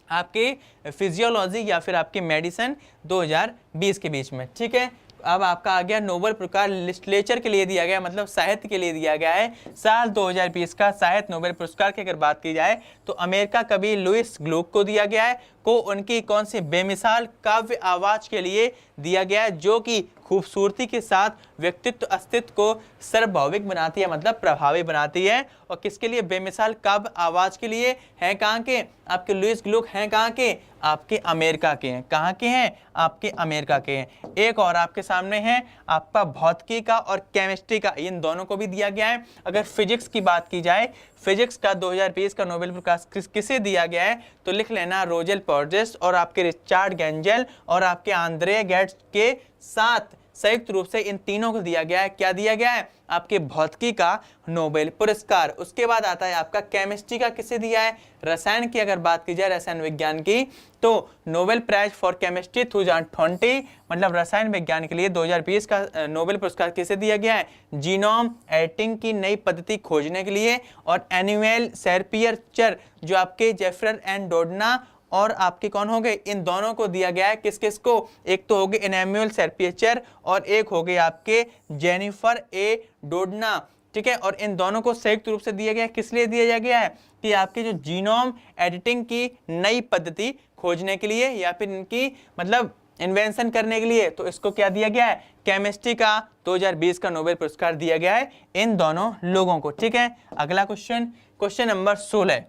आपके फिजियोलॉजी या फिर आपके मेडिसिन 2020 के बीच में, ठीक है। अब आपका आ गया नोबेल पुरस्कार लिटरेचर के लिए दिया गया, मतलब साहित्य के लिए दिया गया है साल 2020 का साहित्य नोबेल पुरस्कार की अगर बात की जाए तो अमेरिका कवि लुइस ग्लूक को दिया गया है, को उनकी कौन सी बेमिसाल काव्य आवाज के लिए दिया गया है, जो कि खूबसूरती के साथ व्यक्तित्व अस्तित्व को सार्वभौमिक बनाती है, मतलब प्रभावी बनाती है। और किसके लिए, बेमिसाल काव्य आवाज के लिए, हैं कहाँ के, आपके लुइस ग्लूक हैं कहाँ के, आपके अमेरिका के हैं, कहाँ के हैं, आपके अमेरिका के हैं। एक और आपके सामने है आपका भौतिकी का और केमिस्ट्री का, इन दोनों को भी दिया गया है। अगर फिजिक्स की बात की जाए, फिजिक्स का 2020 का नोबेल पुरस्कार किसे दिया गया है, तो लिख लेना रोजेल पोर्जेस और आपके रिचर्ड गेंजल और आपके आंद्रे गेट्स के साथ संयुक्त रूप से इन तीनों को दिया गया है। क्या दिया गया है, आपके भौतिकी का नोबेल पुरस्कार। उसके बाद आता है आपका केमिस्ट्री का, किसे दिया है, रसायन की अगर बात की जाए, रसायन विज्ञान की, तो नोबेल प्राइज फॉर केमिस्ट्री 2020, मतलब रसायन विज्ञान के लिए 2020 का नोबेल पुरस्कार किसे दिया गया है, जीनोम एडिटिंग की नई पद्धति खोजने के लिए, और एनुअल सेरपियरचर जो आपके जेफर एंड डोडना और आपके कौन हो गए, इन दोनों को दिया गया है। किस को, एक तो हो गए एनुअल सेरपियरचर और एक हो गए आपके जेनिफर ए डोडना, ठीक है, और इन दोनों को संयुक्त रूप से दिया गया। किस लिए दिया गया है, कि आपके जो जीनोम एडिटिंग की नई पद्धति खोजने के लिए या फिर इनकी मतलब इन्वेंशन करने के लिए, तो इसको क्या दिया गया है, केमिस्ट्री का 2020 का नोबेल पुरस्कार दिया गया है इन दोनों लोगों को, ठीक है। अगला क्वेश्चन नंबर 16,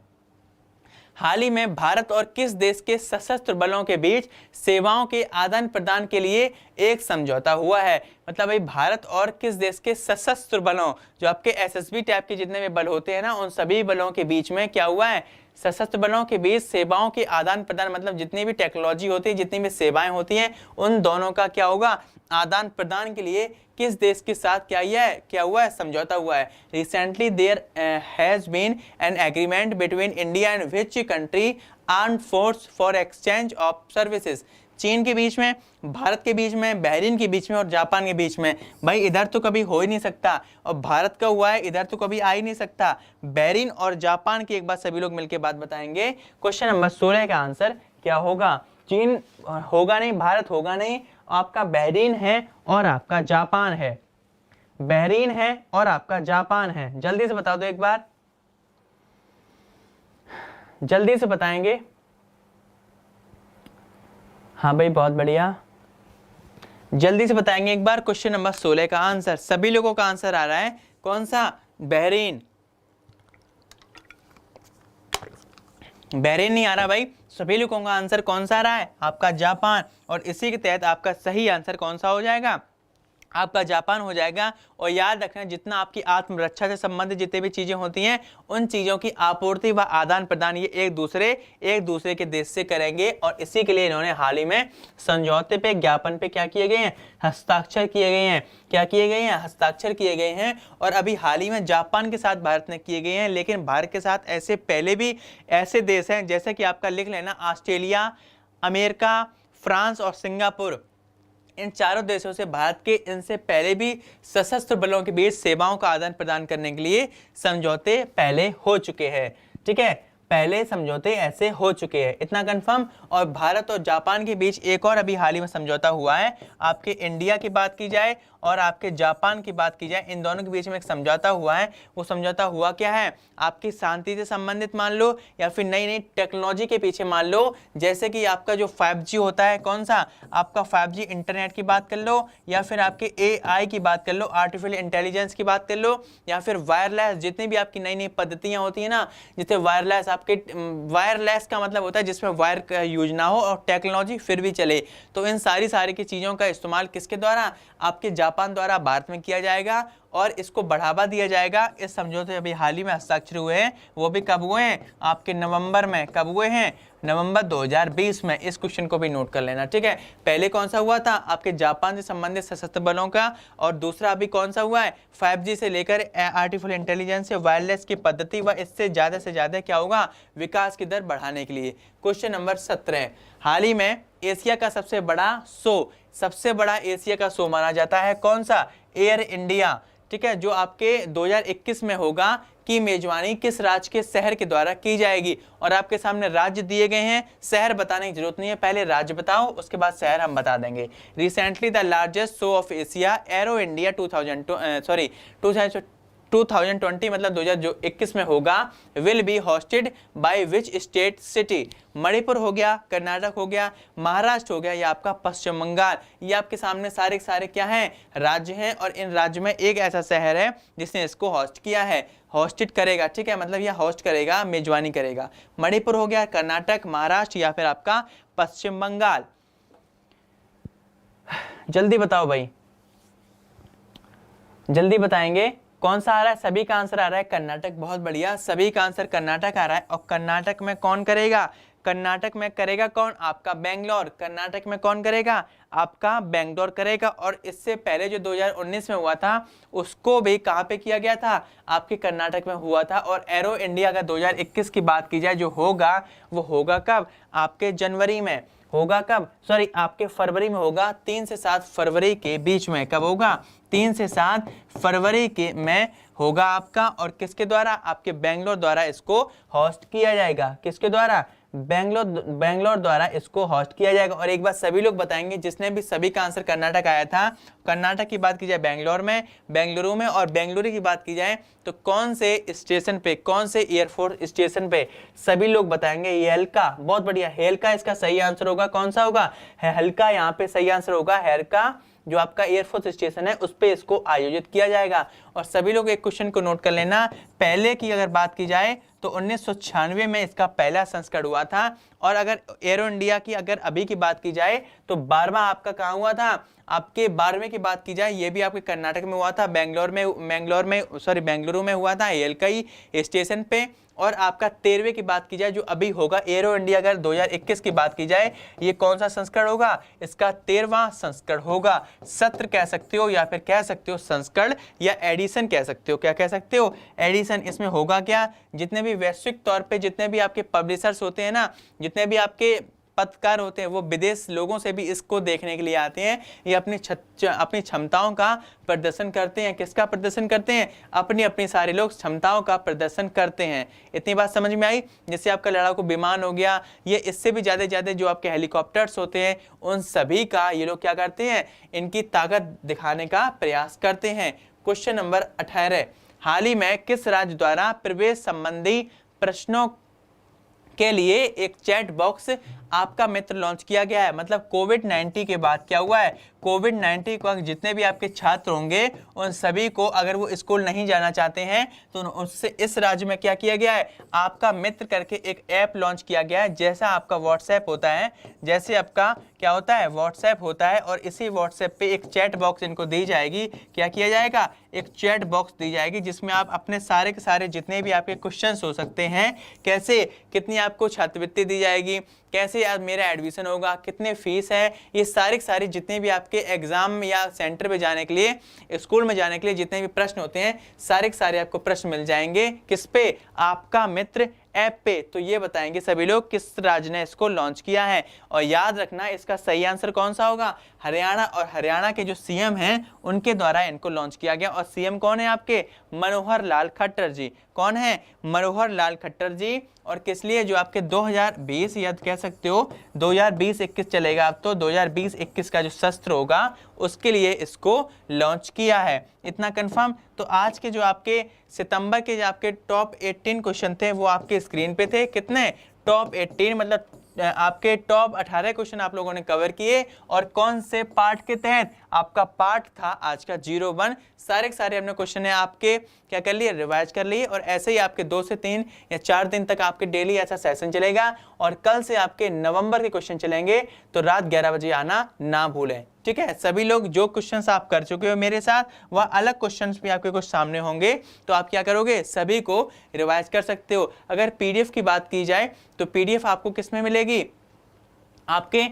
हाल ही में भारत और किस देश के सशस्त्र बलों के बीच सेवाओं के आदान प्रदान के लिए एक समझौता हुआ है। मतलब भाई भारत और किस देश के सशस्त्र बलों, जो आपके एसएसबी टाइप के जितने भी बल होते हैं ना, उन सभी बलों के बीच में क्या हुआ है, सशस्त्र बलों के बीच सेवाओं के आदान प्रदान, मतलब जितनी भी टेक्नोलॉजी होती है, जितनी भी सेवाएं होती हैं, उन दोनों का क्या होगा, आदान प्रदान के लिए किस देश के साथ क्या हुआ है, समझौता हुआ है। Recently there has been an agreement between India and which country armed force for exchange of services. चीन के बीच में, भारत के बीच में, बहरीन के बीच में और जापान के बीच में। भाई इधर तो कभी हो ही नहीं सकता, और भारत का हुआ है, इधर तो कभी आ ही नहीं सकता। बहरीन और जापान की एक बात सभी लोग मिलकर बात बताएंगे। क्वेश्चन नंबर 16 का आंसर क्या होगा, चीन होगा नहीं, भारत होगा नहीं, आपका बहरीन है और आपका जापान है, बहरीन है और आपका जापान है। जल्दी से बता दो एक बार, जल्दी से बताएंगे। हाँ भाई बहुत बढ़िया, जल्दी से बताएंगे एक बार। क्वेश्चन नंबर 16 का आंसर सभी लोगों का आंसर आ रहा है, कौन सा, बहरीन। बहरीन नहीं आ रहा भाई, सभी लोगों का आंसर कौन सा आ रहा है, आपका जापान। और इसी के तहत आपका सही आंसर कौन सा हो जाएगा, आपका जापान हो जाएगा। और याद रखना, जितना आपकी आत्मरक्षा से संबंधित जितनी भी चीजें होती हैं, उन चीजों की आपूर्ति व आदान प्रदान ये एक दूसरे के देश से करेंगे। और इसी के लिए इन्होंने हाल ही में समझौते पे, ज्ञापन पे क्या किए गए हैं, हस्ताक्षर किए गए हैं। क्या किए गए हैं, हस्ताक्षर किए गए हैं। और अभी हाल ही में जापान के साथ भारत ने किए गए हैं, लेकिन भारत के साथ ऐसे पहले भी ऐसे देश हैं, जैसे कि आपका लिख लेना, ऑस्ट्रेलिया, अमेरिका, फ्रांस और सिंगापुर। इन चारों देशों से भारत के इनसे पहले भी सशस्त्र बलों के बीच सेवाओं का आदान प्रदान करने के लिए समझौते पहले हो चुके हैं, ठीक है। पहले समझौते ऐसे हो चुके हैं, इतना कंफर्म। और भारत और जापान के बीच एक और अभी हाल ही में समझौता हुआ है। आपके इंडिया की बात की जाए और आपके जापान की बात की जाए, इन दोनों के बीच में एक समझौता हुआ है। वो समझौता हुआ क्या है, आपकी शांति से संबंधित मान लो या फिर नई नई टेक्नोलॉजी के पीछे मान लो। जैसे कि आपका जो 5G होता है, कौन सा, आपका 5G इंटरनेट की बात कर लो, या फिर आपके AI की बात कर लो, आर्टिफिशियल इंटेलिजेंस की बात कर लो, या फिर वायरलेस, जितनी भी आपकी नई नई पद्धतियां होती है ना, जैसे वायरलेस, आपके वायरलेस का मतलब होता है जिसमें वायर का यूज ना हो और टेक्नोलॉजी फिर भी चले। तो इन सारी की चीज़ों का इस्तेमाल किसके द्वारा, आपके जापान द्वारा भारत में किया जाएगा और इसको बढ़ावा दिया जाएगा। इस समझौते अभी हाल ही में हस्ताक्षर हुए हैं, वो भी कब हुए हैं, आपके नवंबर में। कब हुए हैं, नवंबर 2020 में। इस क्वेश्चन को भी नोट कर लेना, ठीक है। पहले कौन सा हुआ था, आपके जापान से संबंधित सशस्त्र बलों का, और दूसरा अभी कौन सा हुआ है, 5G से लेकर आर्टिफिशियल इंटेलिजेंस से वायरलेस की पद्धति व इससे ज़्यादा से ज़्यादा क्या होगा, विकास की दर बढ़ाने के लिए। क्वेश्चन नंबर 17, हाल ही में एशिया का सबसे बड़ा शो, सबसे बड़ा एशिया का शो माना जाता है कौन सा, एयर इंडिया, ठीक है, जो आपके 2021 में होगा, की मेजबानी किस राज्य के शहर के द्वारा की जाएगी। और आपके सामने राज्य दिए गए हैं, शहर बताने की जरूरत नहीं है, पहले राज्य बताओ उसके बाद शहर हम बता देंगे। Recently the largest show off Asia arrow India 2020 मतलब 2021 में होगा, will be hosted by which state city. Manipur हो गया, कर्नाटक हो गया, महाराष्ट्र हो गया, या आपका पश्चिम बंगाल। ये आपके सामने सारे क्या हैं, राज्य हैं, और इन राज्य में एक ऐसा शहर है जिसने इसको होस्ट किया है, होस्टेड करेगा, ठीक है, मतलब यह होस्ट करेगा, मेजबानी करेगा। मणिपुर हो गया, कर्नाटक, महाराष्ट्र, या फिर आपका पश्चिम बंगाल। जल्दी बताओ भाई, जल्दी बताएंगे कौन सा आ रहा है। सभी का आंसर आ रहा है कर्नाटक, बहुत बढ़िया, सभी का आंसर कर्नाटक आ रहा है। और कर्नाटक में कौन करेगा, कर्नाटक में करेगा कौन, आपका बेंगलोर। कर्नाटक में कौन करेगा, आपका बेंगलोर करेगा। और इससे पहले जो 2019 में हुआ था उसको भी कहाँ पे किया गया था, आपके कर्नाटक में हुआ था। और एरो इंडिया का 2021 की बात की जाए जो होगा, वो होगा कब, आपके जनवरी में होगा, कब, सॉरी आपके फरवरी में होगा, 3 से 7 फरवरी के बीच में। कब होगा, 3 से 7 फरवरी के में होगा आपका। और किसके द्वारा, आपके बेंगलोर द्वारा इसको होस्ट किया जाएगा। किसके द्वारा, बेंगलोर द्वारा इसको होस्ट किया जाएगा। और एक बात सभी लोग बताएंगे, जिसने भी, सभी का आंसर कर्नाटक आया था। कर्नाटक की बात की जाए बेंगलोर में, बेंगलुरु में, और बेंगलुरु की बात की जाए तो कौन से स्टेशन पे, कौन से एयरफोर्स स्टेशन पे, सभी लोग बताएंगे हेलका। बहुत बढ़िया, हेलका इसका सही आंसर होगा। कौन सा होगा, हेलका, यहाँ पे सही आंसर होगा हेलका, जो आपका एयरफोर्स स्टेशन है उस पे इसको आयोजित किया जाएगा। और सभी लोग एक क्वेश्चन को नोट कर लेना, पहले की अगर बात की जाए तो 1996 में इसका पहला संस्करण हुआ था। और अगर एरो इंडिया की अगर अभी की बात की जाए तो 12वां आपका कहाँ हुआ था, आपके 12वें की बात की जाए, ये भी आपके कर्नाटक में हुआ था, बेंगलुरु में हुआ था, एलकई स्टेशन पे। और आपका 13वें की बात की जाए जो अभी होगा एरो इंडिया, अगर 2021 की बात की जाए, ये कौन सा संस्करण होगा, इसका 13वां संस्करण होगा। सत्र कह सकते हो या फिर कह सकते हो संस्करण, या एडिशन कह सकते हो। क्या कह सकते हो, एडिशन। इसमें होगा क्या, जितने भी वैश्विक तौर पे जितने भी आपके पब्लिशर्स होते हैं ना, जितने भी आपके पत्रकार होते हैं, वो विदेश लोगों से भी इसको देखने के लिए आते हैं। ये अपनी क्षमताओं का प्रदर्शन करते हैं। किसका प्रदर्शन करते हैं, अपनी सारे लोग क्षमताओं का प्रदर्शन करते हैं। इतनी बात समझ में आई। जैसे आपका लड़ाकू विमान हो गया, ये इससे भी ज़्यादा जो आपके हेलीकॉप्टर्स होते हैं, उन सभी का ये लोग क्या करते हैं, इनकी ताकत दिखाने का प्रयास करते हैं। क्वेश्चन नंबर 18, हाल ही में किस राज्य द्वारा प्रवेश संबंधी प्रश्नों के लिए एक चैट बॉक्स आपका मित्र लॉन्च किया गया है। मतलब कोविड-19 के बाद क्या हुआ है, कोविड-19 को जितने भी आपके छात्र होंगे उन सभी को, अगर वो स्कूल नहीं जाना चाहते हैं तो उससे इस राज्य में क्या किया गया है, आपका मित्र करके एक ऐप लॉन्च किया गया है। जैसा आपका व्हाट्सएप होता है, जैसे आपका क्या होता है, व्हाट्सएप होता है, और इसी व्हाट्सएप पे एक चैट बॉक्स इनको दी जाएगी। क्या किया जाएगा, एक चैट बॉक्स दी जाएगी जिसमें आप अपने सारे के सारे जितने भी आपके क्वेश्चंस हो सकते हैं, कैसे, कितनी आपको छात्रवृत्ति दी जाएगी, कैसे यार मेरा एडमिशन होगा, कितने फीस है, ये सारे जितने भी आपके एग्जाम या सेंटर पे जाने के लिए, स्कूल में जाने के लिए जितने भी प्रश्न होते हैं, सारे के सारे आपको प्रश्न मिल जाएंगे। किस पे, आपका मित्र ऐप पे। तो ये बताएंगे सभी लोग किस राज्य ने इसको लॉन्च किया है। और याद रखना इसका सही आंसर कौन सा होगा, हरियाणा। और हरियाणा के जो सीएम हैं उनके द्वारा इनको लॉन्च किया गया। और सीएम कौन है आपके, मनोहर लाल खट्टर जी। कौन है, मनोहर लाल खट्टर जी। और किस लिए, जो आपके 2020 या कह सकते हो 2020-21 चलेगा, अब तो 2020-21 का जो सत्र होगा उसके लिए इसको लॉन्च किया है। इतना कंफर्म। तो आज के जो आपके सितंबर के जो आपके टॉप 18 क्वेश्चन थे वो आपके स्क्रीन पे थे। कितने, टॉप 18, मतलब आपके टॉप 18 क्वेश्चन आप लोगों ने कवर किए। और कौन से पार्ट के तहत, आपका पार्ट था आज का 01। सारे के सारे हमने क्वेश्चन है आपके क्या कर लिए, रिवाइज कर लिए। और ऐसे ही आपके 2 से 3 या 4 दिन तक आपके डेली ऐसा सेशन चलेगा। और कल से आपके नवंबर के क्वेश्चन चलेंगे, तो रात 11 बजे आना ना भूलें, ठीक है। सभी लोग जो क्वेश्चंस आप कर चुके हो मेरे साथ, वह अलग क्वेश्चंस भी आपके कुछ सामने होंगे, तो आप क्या करोगे, सभी को रिवाइज कर सकते हो। अगर पीडीएफ की बात की जाए तो पीडीएफ आपको किस में मिलेगी, आपके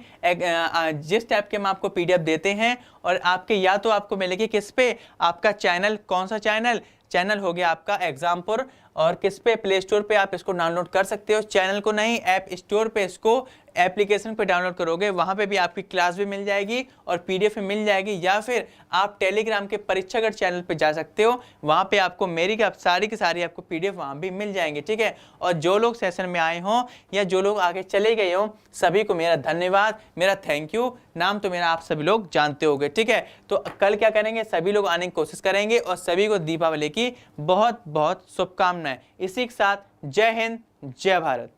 जिस टाइप के हम आपको पीडीएफ देते हैं, और आपके या तो आपको मिलेगी किस पे, आपका चैनल, कौन सा चैनल हो गया आपका एग्जामपुर। और किस पे, प्ले स्टोर पे आप इसको डाउनलोड कर सकते हो। चैनल को नहीं, ऐप स्टोर पे इसको एप्लीकेशन पे डाउनलोड करोगे, वहां पे भी आपकी क्लास भी मिल जाएगी और पीडीएफ में मिल जाएगी। या फिर आप टेलीग्राम के परीक्षागढ़ चैनल पे जा सकते हो, वहां पे आपको मेरी सारी की सारी आपको पीडीएफ वहां भी मिल जाएंगे, ठीक है। और जो लोग सेशन में आए हों या जो लोग आगे चले गए हों, सभी को मेरा धन्यवाद, मेरा थैंक यू। नाम तो मेरा आप सभी लोग जानते होंगे, ठीक है। तो कल क्या करेंगे, सभी लोग आने की कोशिश करेंगे और सभी को दीपावली की बहुत बहुत शुभकामनाएं। इसी के साथ जय हिंद, जय भारत।